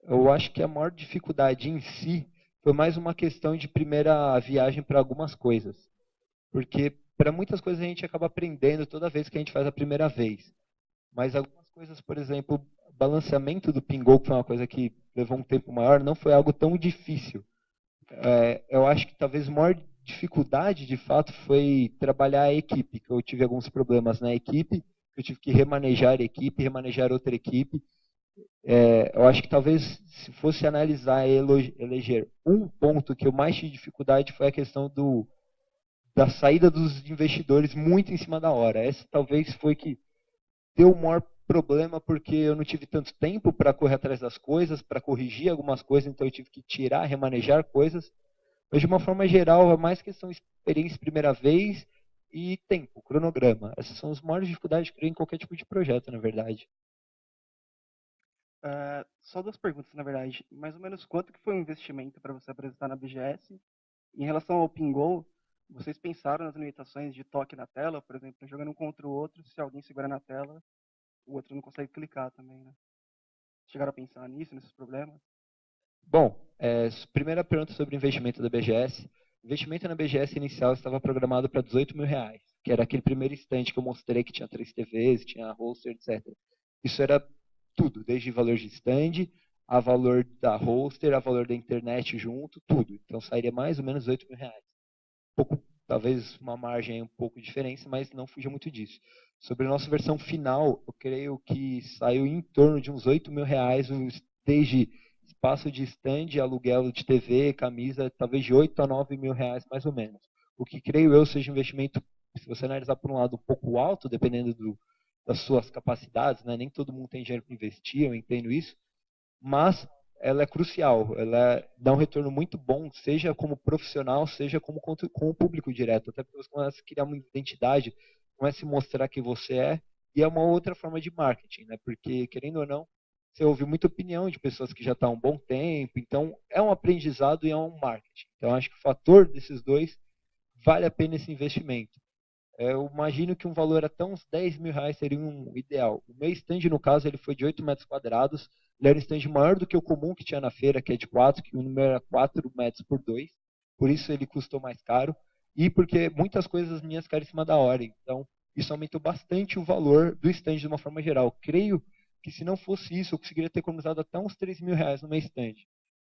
Eu acho que a maior dificuldade em si foi mais uma questão de primeira viagem para algumas coisas. Porque para muitas coisas a gente acaba aprendendo toda vez que a gente faz a primeira vez. Mas algumas coisas, por exemplo, o balanceamento do Pingo, que foi uma coisa que levou um tempo maior, não foi algo tão difícil. Eu acho que talvez a maior dificuldade, de fato, foi trabalhar a equipe, que eu tive alguns problemas na equipe, que eu tive que remanejar a equipe, remanejar outra equipe. Eu acho que talvez, se fosse analisar e eleger um ponto que eu mais tive dificuldade, foi a questão da saída dos investidores muito em cima da hora. Essa talvez foi que deu o maior problema, porque eu não tive tanto tempo para correr atrás das coisas, para corrigir algumas coisas, então eu tive que tirar, remanejar coisas. Mas, de uma forma geral, é mais questão de experiência primeira vez e tempo, cronograma. Essas são as maiores dificuldades que eu creio em qualquer tipo de projeto, na verdade. Só duas perguntas, na verdade. Mais ou menos quanto que foi o investimento para você apresentar na BGS? Em relação ao Pingo, vocês pensaram nas limitações de toque na tela? Por exemplo, jogando um contra o outro, se alguém segura na tela, o outro não consegue clicar também, né? Chegaram a pensar nisso, nesses problemas? Bom, primeira pergunta sobre o investimento da BGS. O investimento na BGS inicial estava programado para R$18.000, que era aquele primeiro stand que eu mostrei que tinha 3 TVs, tinha hoster, etc. Isso era tudo, desde valor de stand, a valor da hoster, a valor da internet junto, tudo. Então sairia mais ou menos R$8.000. Pouco, talvez uma margem um pouco de diferença, mas não fuja muito disso. Sobre a nossa versão final, eu creio que saiu em torno de uns R$8.000, desde espaço de stand, aluguel de TV, camisa, talvez de R$8.000 a R$9.000 mais ou menos. O que creio eu seja um investimento, se você analisar por um lado, um pouco alto, dependendo das suas capacidades, né? Nem todo mundo tem dinheiro para investir, eu entendo isso, mas ela é crucial, ela dá um retorno muito bom, seja como profissional, seja como com o público direto, até porque você começa a criar uma identidade, começa a se mostrar quem você é, e é uma outra forma de marketing, né? Porque, querendo ou não, você ouve muita opinião de pessoas que já estão há um bom tempo, então é um aprendizado e é um marketing. Então, acho que o fator desses dois vale a pena esse investimento. Eu imagino que um valor até uns R$10.000 seria um ideal. O meu stand, no caso, ele foi de 8 metros quadrados. Ele era um stand maior do que o comum que tinha na feira, que é de 4, que o número era 4 metros por 2. Por isso ele custou mais caro. E porque muitas coisas minhas ficaram em cima da hora. Então, isso aumentou bastante o valor do stand de uma forma geral. Creio que se não fosse isso, eu conseguiria ter economizado até uns R$3.000 no meu stand.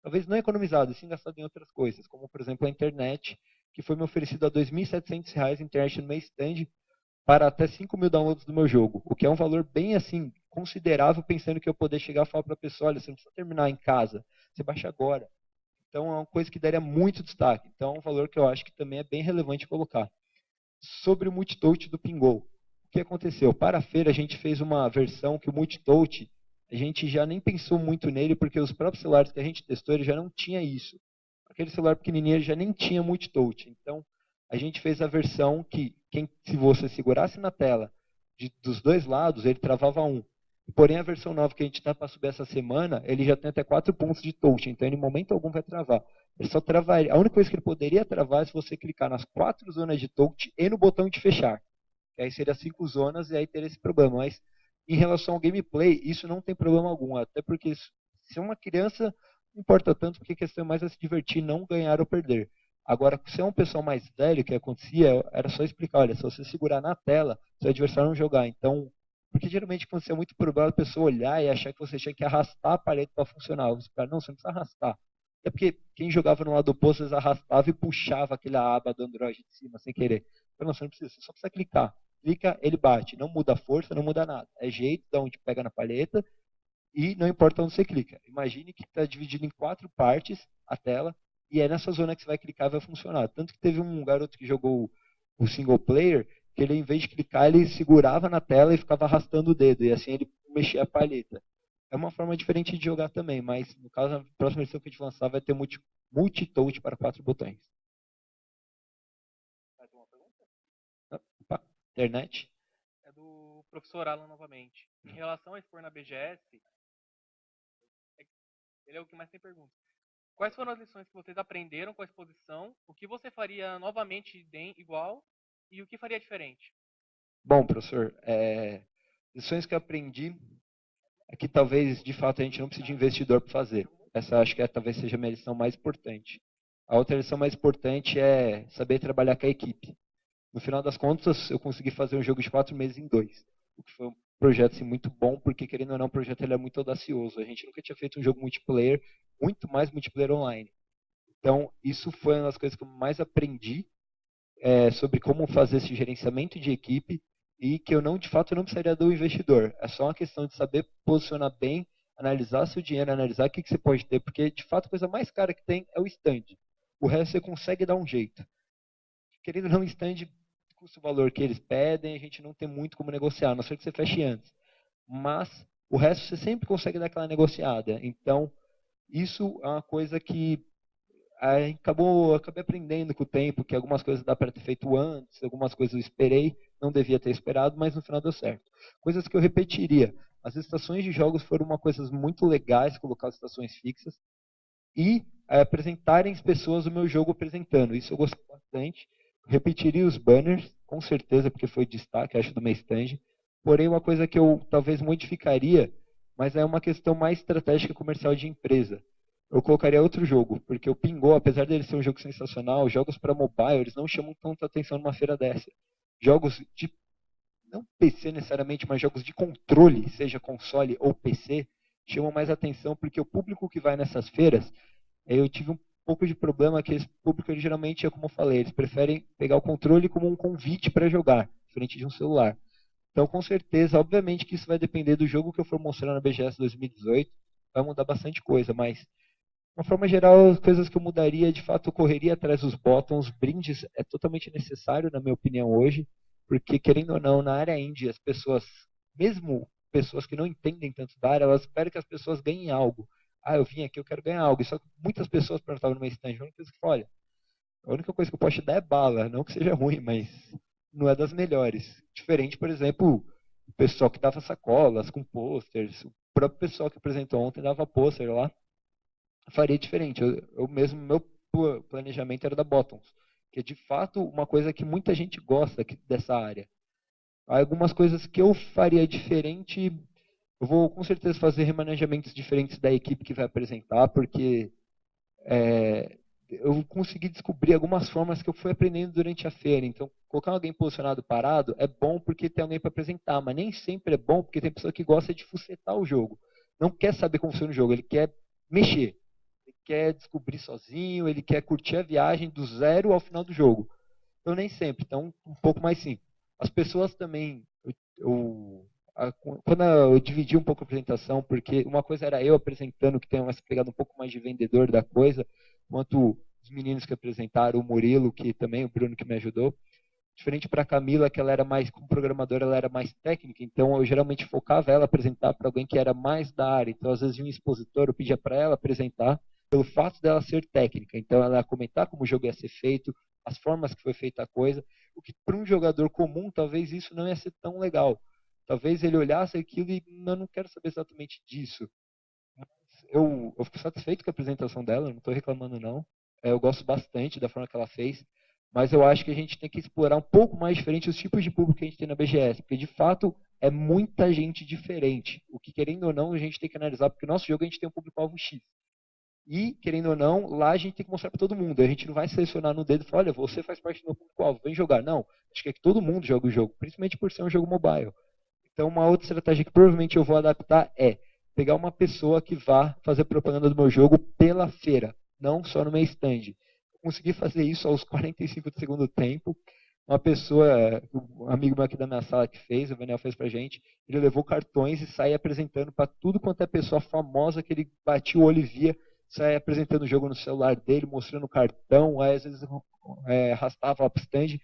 Talvez não economizado, sim gastado em outras coisas, como, por exemplo, a internet, que foi me oferecido a R$2.700 internet no meu stand para até 5.000 downloads do meu jogo, o que é um valor bem assim considerável, pensando que eu poder chegar e falar para a pessoa, olha, você não precisa terminar em casa, você baixa agora. Então é uma coisa que daria muito destaque. Então é um valor que eu acho que também é bem relevante colocar. Sobre o multitouch do Pingo, o que aconteceu? Para a feira a gente fez uma versão que o multitouch, a gente já nem pensou muito nele, porque os próprios celulares que a gente testou, ele já não tinha isso. Aquele celular pequenininho já nem tinha multitouch. Então, a gente fez a versão que, se você segurasse na tela dos dois lados, ele travava um. Porém, a versão nova que a gente está para subir essa semana, ele já tem até 4 pontos de touch. Então, em momento algum vai travar. Ele só travaria. A única coisa que ele poderia travar é se você clicar nas 4 zonas de touch e no botão de fechar. Que aí seria 5 zonas e aí teria esse problema. Mas, em relação ao gameplay, isso não tem problema algum. Até porque, se uma criança não importa tanto, porque a questão é mais é se divertir, não ganhar ou perder. Agora, se é um pessoal mais velho, o que acontecia, era só explicar, olha, se você segurar na tela, seu adversário não jogar. Então, porque geralmente acontecia muito problema a pessoa olhar e achar que você tinha que arrastar a parede para funcionar. Você fala, não, você não precisa arrastar. É porque quem jogava no lado oposto, às vezes arrastava e puxava aquela aba do Android de cima, sem querer. Então, não, você não precisa, você só precisa clicar. Clica, ele bate. Não muda a força, não muda nada. É jeito de onde pega na palheta, e não importa onde você clica. Imagine que está dividido em 4 partes a tela, e é nessa zona que você vai clicar e vai funcionar. Tanto que teve um garoto que jogou o single player, que ele, em vez de clicar, ele segurava na tela e ficava arrastando o dedo. E assim ele mexer a palheta. É uma forma diferente de jogar também, mas no caso, a próxima edição que a gente lançar vai ter multi-touch para 4 botões. Mais uma pergunta? Opa, internet? É do professor Alan novamente. Em relação a expor na BGS, ele é o que mais tem perguntas. Quais foram as lições que vocês aprenderam com a exposição? O que você faria novamente igual? E o que faria diferente? Bom, professor, lições que eu aprendi é que talvez, de fato, a gente não precise de investidor para fazer. Essa acho que talvez seja a minha lição mais importante. A outra lição mais importante é saber trabalhar com a equipe. No final das contas, eu consegui fazer um jogo de 4 meses em 2. O que foi um projeto assim, muito bom, porque, querendo ou não, o projeto ele é muito audacioso. A gente nunca tinha feito um jogo multiplayer, muito mais multiplayer online. Então, isso foi uma das coisas que eu mais aprendi sobre como fazer esse gerenciamento de equipe e que eu não, de fato, não precisaria do investidor. É só uma questão de saber posicionar bem, analisar seu dinheiro, analisar o que você pode ter, porque, de fato, a coisa mais cara que tem é o stand. O resto você consegue dar um jeito. Querendo ou não, o stand custa o valor que eles pedem, a gente não tem muito como negociar, a não ser que você feche antes. Mas o resto você sempre consegue dar aquela negociada. Então, isso é uma coisa que acabei aprendendo com o tempo, que algumas coisas dá para ter feito antes, algumas coisas eu esperei, não devia ter esperado, mas no final deu certo. Coisas que eu repetiria. As estações de jogos foram uma coisa muito legais, colocar as estações fixas, e apresentarem as pessoas o meu jogo apresentando. Isso eu gostei bastante. Repetiria os banners, com certeza, porque foi destaque, acho, do meu stand. Porém, uma coisa que eu talvez modificaria, mas é uma questão mais estratégica comercial de empresa. Eu colocaria outro jogo, porque o Pingou, apesar dele ser um jogo sensacional, jogos para mobile, eles não chamam tanta atenção numa feira dessa. Jogos de, não PC necessariamente, mas jogos de controle, seja console ou PC, chamam mais atenção, porque o público que vai nessas feiras, eu tive um pouco de problema que esse público, ele, geralmente, é como eu falei, eles preferem pegar o controle como um convite para jogar, diferente de um celular. Então, com certeza, obviamente que isso vai depender do jogo que eu for mostrar na BGS 2018, vai mudar bastante coisa, mas, de uma forma geral, as coisas que eu mudaria, de fato, eu correria atrás dos botões, brindes é totalmente necessário, na minha opinião, hoje, porque, querendo ou não, na área indie, as pessoas, mesmo pessoas que não entendem tanto da área, elas esperam que as pessoas ganhem algo. Ah, eu vim aqui, eu quero ganhar algo. Só que muitas pessoas perguntavam no meu stand, a única coisa que olha, a única coisa que eu posso te dar é bala, não que seja ruim, mas não é das melhores. Diferente, por exemplo, o pessoal que dava sacolas com posters, o próprio pessoal que apresentou ontem dava pôster lá, faria diferente. Eu mesmo, meu planejamento era da Bottoms, que é de fato uma coisa que muita gente gosta dessa área. Há algumas coisas que eu faria diferente. Eu vou com certeza fazer remanejamentos diferentes da equipe que vai apresentar, porque eu consegui descobrir algumas formas que eu fui aprendendo durante a feira. Então, colocar alguém posicionado parado é bom porque tem alguém para apresentar, mas nem sempre é bom porque tem pessoa que gosta de fucetar o jogo. Não quer saber como funciona o jogo, ele quer mexer. Ele quer descobrir sozinho, ele quer curtir a viagem do zero ao final do jogo. Então, nem sempre. Então, um pouco mais simples. As pessoas também... Quando eu dividi um pouco a apresentação, porque uma coisa era eu apresentando, que tem uma pegada um pouco mais de vendedor da coisa, quanto os meninos que apresentaram, o Murilo, que também, o Bruno que me ajudou. Diferente para a Camila, que ela era mais, como programadora, ela era mais técnica, então eu geralmente focava ela apresentar para alguém que era mais da área. Então, às vezes, um expositor, eu pedia para ela apresentar, pelo fato dela ser técnica. Então, ela ia comentar como o jogo ia ser feito, as formas que foi feita a coisa, o que para um jogador comum, talvez isso não ia ser tão legal. Talvez ele olhasse aquilo e eu não quero saber exatamente disso. Eu fico satisfeito com a apresentação dela, não estou reclamando não. Eu gosto bastante da forma que ela fez, mas eu acho que a gente tem que explorar um pouco mais diferente os tipos de público que a gente tem na BGS, porque de fato é muita gente diferente. O que, querendo ou não, a gente tem que analisar, porque o nosso jogo a gente tem um público-alvo X. E, querendo ou não, lá a gente tem que mostrar para todo mundo. A gente não vai selecionar no dedo e falar, olha, você faz parte do meu público-alvo, vem jogar. Não, a gente quer que todo mundo jogue o jogo, principalmente por ser um jogo mobile. Então, uma outra estratégia que provavelmente eu vou adaptar é pegar uma pessoa que vá fazer propaganda do meu jogo pela feira, não só no meu stand. Eu consegui fazer isso aos 45 do segundo tempo. Uma pessoa, um amigo meu aqui da minha sala que fez, o Daniel fez pra gente, ele levou cartões e saía apresentando para tudo quanto é pessoa famosa que ele batia o olho e via, saía apresentando o jogo no celular dele, mostrando o cartão, aí às vezes arrastava lá pro stand.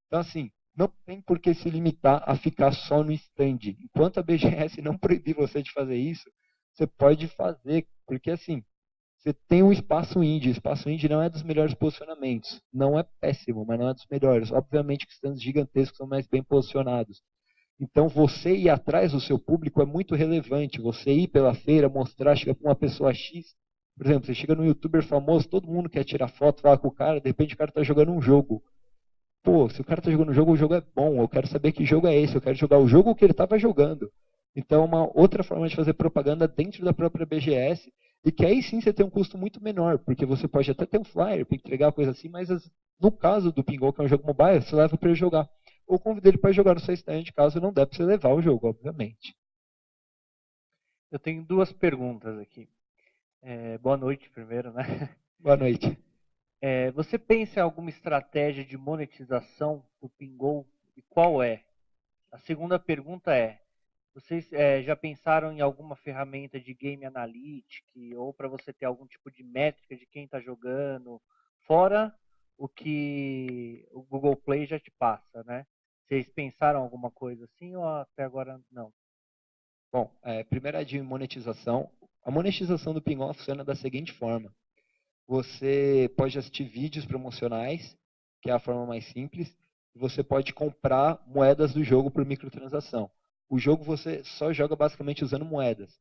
Então, assim, não tem por que se limitar a ficar só no stand. Enquanto a BGS não proibir você de fazer isso, você pode fazer, porque assim, você tem um espaço indie. O espaço indie não é dos melhores posicionamentos. Não é péssimo, mas não é dos melhores. Obviamente que stands gigantescos são mais bem posicionados. Então, você ir atrás do seu público é muito relevante. Você ir pela feira, mostrar, chegar para uma pessoa X. Por exemplo, você chega num youtuber famoso, todo mundo quer tirar foto, falar com o cara, de repente o cara está jogando um jogo. Pô, se o cara está jogando um jogo, o jogo é bom. Eu quero saber que jogo é esse. Eu quero jogar o jogo que ele estava jogando. Então, é uma outra forma de fazer propaganda dentro da própria BGS. E que aí sim você tem um custo muito menor, porque você pode até ter um flyer para entregar coisa assim, mas no caso do Pinball, que é um jogo mobile, você leva para ele jogar. Ou convida ele para jogar no seu stand, caso não der para você levar o jogo, obviamente. Eu tenho duas perguntas aqui. Boa noite primeiro, né? Boa noite. Você pensa em alguma estratégia de monetização do Pinball e qual é? A segunda pergunta é, vocês já pensaram em alguma ferramenta de Game Analytics ou para você ter algum tipo de métrica de quem está jogando, fora o que o Google Play já te passa, né? Vocês pensaram alguma coisa assim ou até agora não? Bom, primeira de monetização. A monetização do Pinball funciona da seguinte forma. Você pode assistir vídeos promocionais, que é a forma mais simples. Você pode comprar moedas do jogo por microtransação. O jogo você só joga basicamente usando moedas.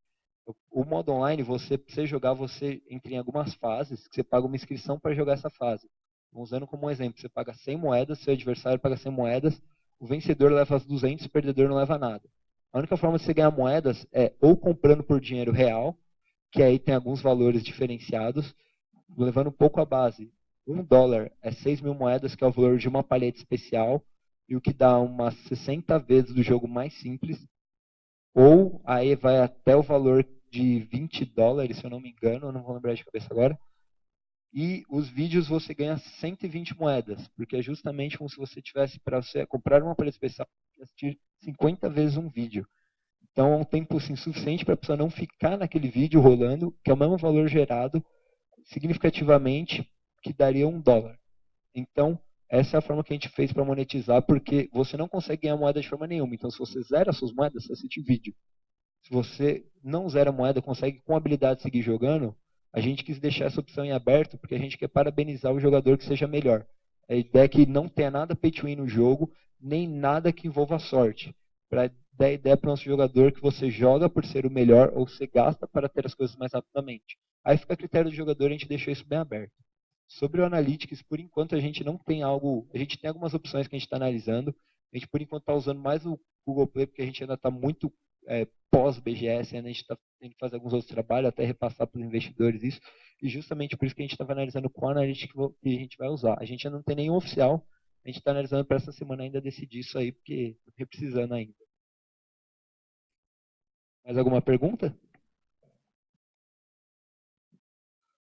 O modo online, pra você jogar, você entra em algumas fases, que você paga uma inscrição para jogar essa fase. Usando como um exemplo, você paga 100 moedas, seu adversário paga 100 moedas, o vencedor leva as 200, o perdedor não leva nada. A única forma de você ganhar moedas é ou comprando por dinheiro real, que aí tem alguns valores diferenciados, levando um pouco a base. $1 é 6.000 moedas, que é o valor de uma palheta especial, e o que dá umas 60 vezes do jogo mais simples, ou aí vai até o valor de $20, se eu não me engano, eu não vou lembrar de cabeça agora. E os vídeos você ganha 120 moedas, porque é justamente como se você tivesse, para você comprar uma palheta especial, assistir 50 vezes um vídeo. Então é um tempo assim, suficiente para a pessoa não ficar naquele vídeo rolando, que é o mesmo valor gerado, significativamente, que daria $1. Então, essa é a forma que a gente fez para monetizar, porque você não consegue ganhar moeda de forma nenhuma. Então, se você zera suas moedas, você assiste vídeo. Se você não zera moeda, consegue com habilidade seguir jogando, a gente quis deixar essa opção em aberto, porque a gente quer parabenizar o jogador que seja melhor. A ideia é que não tenha nada pay to win no jogo, nem nada que envolva sorte. Para dar a ideia para o nosso jogador que você joga por ser o melhor ou você gasta para ter as coisas mais rapidamente. Aí fica a critério do jogador, a gente deixou isso bem aberto. Sobre o Analytics, por enquanto a gente não tem algo, a gente tem algumas opções que a gente está analisando, a gente por enquanto está usando mais o Google Play, porque a gente ainda está muito pós-BGS, ainda a gente está tendo que fazer alguns outros trabalhos, até repassar para os investidores isso, e justamente por isso que a gente estava analisando qual Analytics que a gente vai usar. A gente ainda não tem nenhum oficial, a gente está analisando para essa semana ainda decidir isso aí, porque está precisando ainda. Mais alguma pergunta?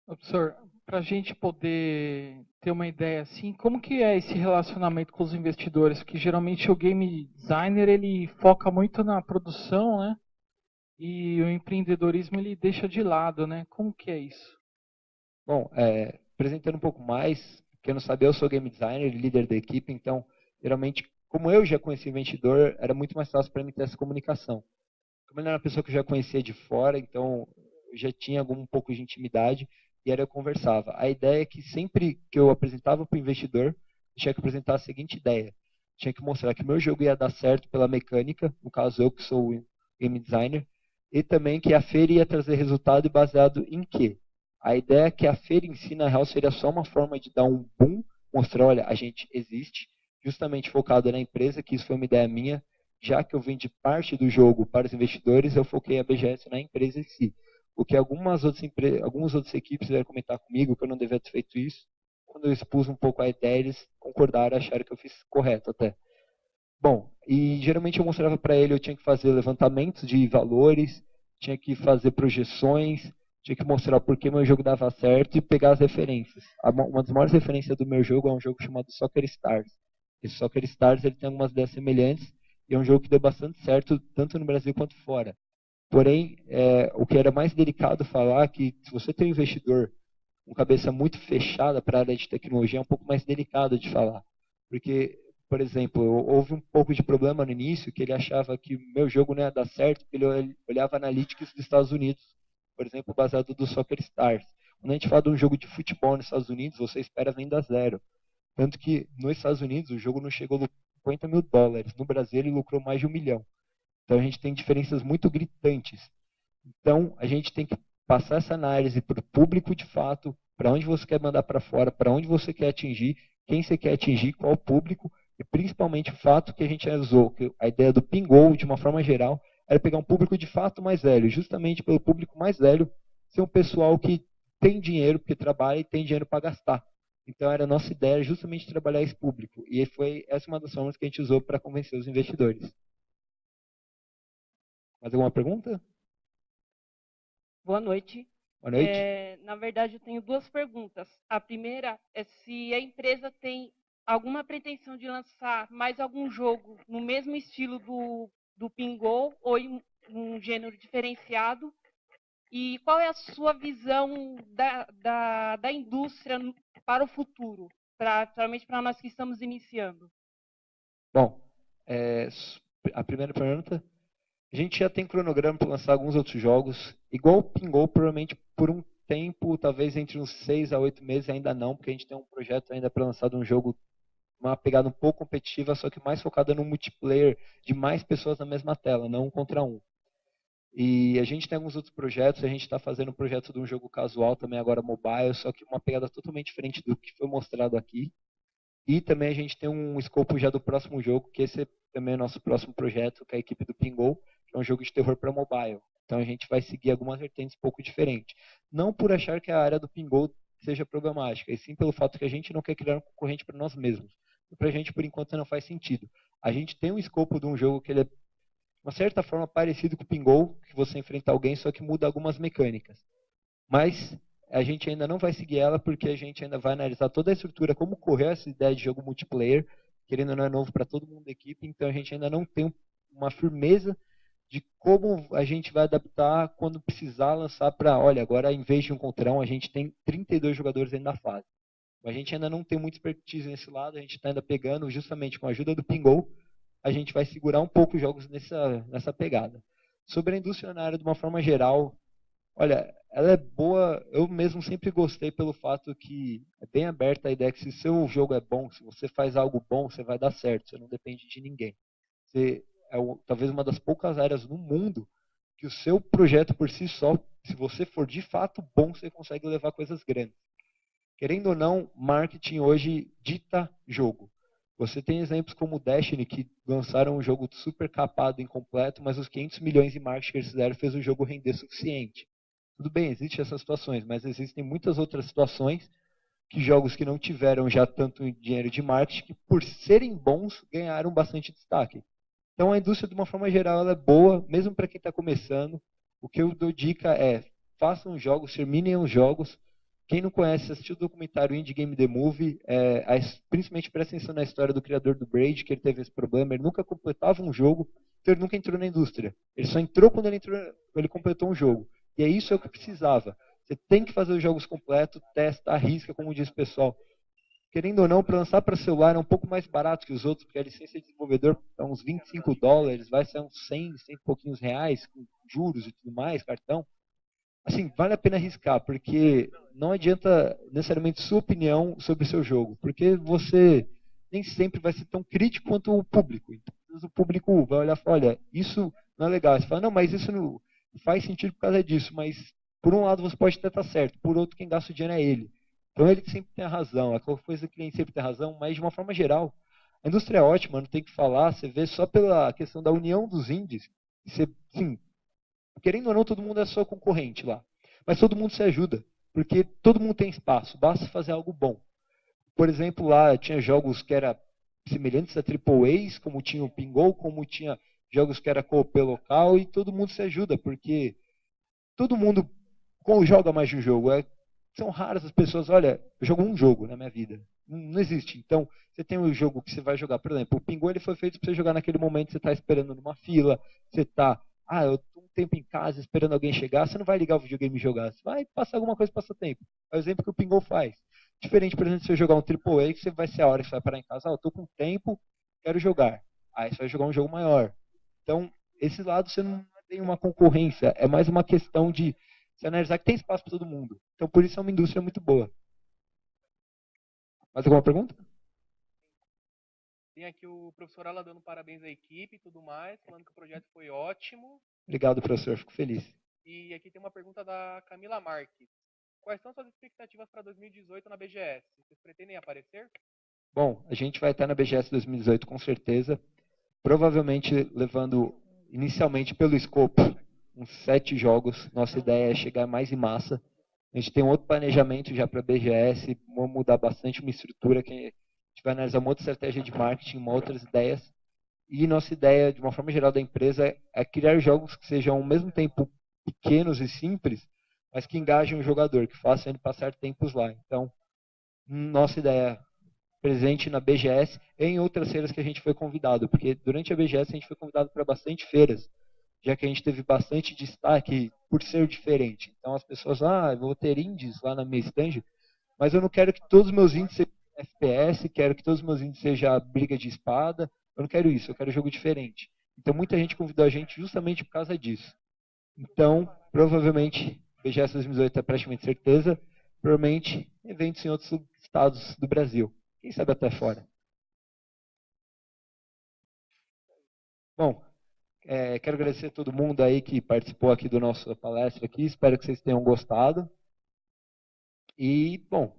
Professor, para a gente poder ter uma ideia assim, como que é esse relacionamento com os investidores? Porque geralmente o game designer ele foca muito na produção, né? E o empreendedorismo ele deixa de lado, né? Como que é isso? Bom, apresentando um pouco mais, quem não sabe, eu sou game designer, líder da equipe, então, geralmente, como eu já conheci o investidor, era muito mais fácil para mim ter essa comunicação. Como ele era uma pessoa que eu já conhecia de fora, então, eu já tinha um pouco de intimidade, e aí eu conversava. A ideia é que sempre que eu apresentava para o investidor, eu tinha que apresentar a seguinte ideia. Tinha que mostrar que meu jogo ia dar certo pela mecânica, no caso eu que sou o game designer, e também que a feira ia trazer resultado baseado em quê? A ideia é que a feira em si, na real, seria só uma forma de dar um boom, mostrar, olha, a gente existe, justamente focado na empresa, que isso foi uma ideia minha, já que eu vendi parte do jogo para os investidores, eu foquei a BGS na empresa em si. O que algumas outras equipes vieram comentar comigo que eu não devia ter feito isso. Quando eu expus um pouco a ideia, eles concordaram, acharam que eu fiz correto até. Bom, e geralmente eu mostrava para ele, eu tinha que fazer levantamentos de valores, tinha que fazer projeções, tinha que mostrar por que meu jogo dava certo e pegar as referências. Uma das maiores referências do meu jogo é um jogo chamado Soccer Stars. Esse Soccer Stars ele tem algumas ideias semelhantes e é um jogo que deu bastante certo tanto no Brasil quanto fora. Porém, o que era mais delicado falar é que se você tem um investidor com cabeça muito fechada para a área de tecnologia, é um pouco mais delicado de falar. Porque por exemplo, houve um pouco de problema no início, que ele achava que o meu jogo não ia dar certo, porque ele olhava analytics dos Estados Unidos, por exemplo, baseado do Soccer Stars. Quando a gente fala de um jogo de futebol nos Estados Unidos, você espera venda zero. Tanto que nos Estados Unidos o jogo não chegou a $50 mil. No Brasil ele lucrou mais de 1 milhão. Então a gente tem diferenças muito gritantes. Então a gente tem que passar essa análise para o público de fato, para onde você quer mandar para fora, para onde você quer atingir, quem você quer atingir, qual público, e principalmente o fato que a gente usou, que a ideia do Pingo, de uma forma geral, era pegar um público de fato mais velho, justamente pelo público mais velho ser um pessoal que tem dinheiro, porque trabalha e tem dinheiro para gastar. Então, era a nossa ideia justamente trabalhar esse público. E foi essa uma das formas que a gente usou para convencer os investidores. Mais alguma pergunta? Boa noite. Boa noite. Na verdade, eu tenho duas perguntas. A primeira é se a empresa tem alguma pretensão de lançar mais algum jogo no mesmo estilo do Pingo ou em um gênero diferenciado. E qual é a sua visão da indústria para o futuro, principalmente para nós que estamos iniciando? Bom, a primeira pergunta, a gente já tem cronograma para lançar alguns outros jogos, igual o Pingo, provavelmente por um tempo, talvez entre uns 6 a 8 meses, ainda não, porque a gente tem um projeto ainda para lançar de um jogo, uma pegada um pouco competitiva, só que mais focada no multiplayer, de mais pessoas na mesma tela, não um contra um. E a gente tem alguns outros projetos, a gente está fazendo um projeto de um jogo casual também agora mobile, só que uma pegada totalmente diferente do que foi mostrado aqui. E também a gente tem um escopo já do próximo jogo, que esse é também o nosso próximo projeto, que é a equipe do Pingo, que é um jogo de terror para mobile. Então a gente vai seguir algumas vertentes um pouco diferentes. Não por achar que a área do Pingo seja problemática, e sim pelo fato que a gente não quer criar um concorrente para nós mesmos. E para a gente, por enquanto, não faz sentido. A gente tem um escopo de um jogo que ele é uma certa forma parecido com o Pingo, que você enfrenta alguém, só que muda algumas mecânicas. Mas a gente ainda não vai seguir ela, porque a gente ainda vai analisar toda a estrutura, como correu essa ideia de jogo multiplayer, querendo ou não é novo para todo mundo da equipe, então a gente ainda não tem uma firmeza de como a gente vai adaptar quando precisar lançar para, olha, agora em vez de um contra um, a gente tem 32 jogadores dentro da fase. A gente ainda não tem muita expertise nesse lado, a gente está ainda pegando, justamente com a ajuda do Pingo, a gente vai segurar um pouco os jogos nessa pegada. Sobre a indústria na área de uma forma geral, olha, ela é boa, eu mesmo sempre gostei pelo fato que é bem aberta a ideia que se seu jogo é bom, se você faz algo bom, você vai dar certo, você não depende de ninguém. Você é talvez uma das poucas áreas no mundo que o seu projeto por si só, se você for de fato bom, você consegue levar coisas grandes. Querendo ou não, marketing hoje dita jogo. Você tem exemplos como o Destiny, que lançaram um jogo super capado, incompleto, mas os 500 milhões de marketing que eles fizeram fez o jogo render suficiente. Tudo bem, existem essas situações, mas existem muitas outras situações que jogos que não tiveram já tanto dinheiro de marketing, que por serem bons, ganharam bastante destaque. Então a indústria, de uma forma geral, ela é boa, mesmo para quem está começando. O que eu dou dica é, façam jogos, terminem os jogos. Quem não conhece, assistiu o documentário Indie Game The Movie, principalmente presta atenção na história do criador do Braid, que ele teve esse problema, ele nunca completava um jogo, então ele nunca entrou na indústria. Ele só entrou quando ele completou um jogo. E é isso que precisava. Você tem que fazer os jogos completos, testa, arrisca, como diz o pessoal. Querendo ou não, para lançar para celular é um pouco mais barato que os outros, porque a licença de desenvolvedor é uns $25, vai ser uns 100 e pouquinhos reais, com juros e tudo mais, cartão. Assim, vale a pena arriscar, porque não adianta necessariamente sua opinião sobre o seu jogo, porque você nem sempre vai ser tão crítico quanto o público. Então, o público vai olhar e falar, olha, isso não é legal. Você fala, não, mas isso não faz sentido por causa disso, mas por um lado você pode até estar certo, por outro quem gasta o dinheiro é ele. Então ele sempre tem a razão, aquela coisa que o cliente sempre tem a razão, mas de uma forma geral, a indústria é ótima, não tem o que falar, você vê só pela questão da união dos indies, você, sim, querendo ou não, todo mundo é só concorrente lá. Mas todo mundo se ajuda, porque todo mundo tem espaço, basta fazer algo bom. Por exemplo, lá tinha jogos que eram semelhantes a AAAs, como tinha o Pingo, como tinha jogos que era co-op local, e todo mundo se ajuda, porque todo mundo joga mais de um jogo. São raras as pessoas, olha, eu jogo um jogo na minha vida. Não existe. Então, você tem um jogo que você vai jogar, por exemplo, o Pingo ele foi feito para você jogar naquele momento que você está esperando numa fila, você está, eu estou um tempo em casa esperando alguém chegar, você não vai ligar o videogame e jogar, você vai passar alguma coisa passa tempo. É o exemplo que o Pingo faz. Diferente, por exemplo, se você jogar um AAA, que você vai ser a hora que você vai parar em casa, eu estou com tempo, quero jogar. Aí você vai jogar um jogo maior. Então, esse lado você não tem uma concorrência, é mais uma questão de você analisar que tem espaço para todo mundo. Então, por isso é uma indústria muito boa. Mais alguma pergunta? Tem aqui o professor Ala dando parabéns à equipe e tudo mais, falando que o projeto foi ótimo. Obrigado, professor. Fico feliz. E aqui tem uma pergunta da Camila Marques. Quais são suas expectativas para 2018 na BGS? Vocês pretendem aparecer? Bom, a gente vai estar na BGS 2018 com certeza. Provavelmente levando, inicialmente pelo escopo, uns 7 jogos. Nossa ideia é chegar mais em massa. A gente tem um outro planejamento já para a BGS. Vamos mudar bastante uma estrutura. Que a gente vai analisar uma outra estratégia de marketing, uma outras ideias. E nossa ideia, de uma forma geral da empresa, é criar jogos que sejam ao mesmo tempo pequenos e simples, mas que engajem o jogador, que façam ele passar tempos lá. Então, nossa ideia presente na BGS e em outras feiras que a gente foi convidado, porque durante a BGS a gente foi convidado para bastante feiras, já que a gente teve bastante destaque por ser diferente. Então as pessoas, vou ter indies lá na minha stand, mas eu não quero que todos os meus indies sejam FPS, quero que todos os meus indies sejam briga de espada, eu não quero isso, eu quero jogo diferente. Então muita gente convidou a gente justamente por causa disso. Então, provavelmente, BGS 2018 é praticamente certeza, provavelmente eventos em outros estados do Brasil. Quem sabe até fora. Bom, quero agradecer a todo mundo aí que participou aqui do nosso palestra aqui. Espero que vocês tenham gostado. E, bom,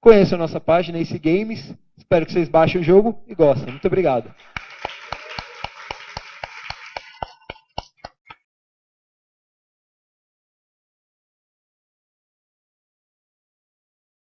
conheçam a nossa página Ace Games. Espero que vocês baixem o jogo e gostem. Muito obrigado.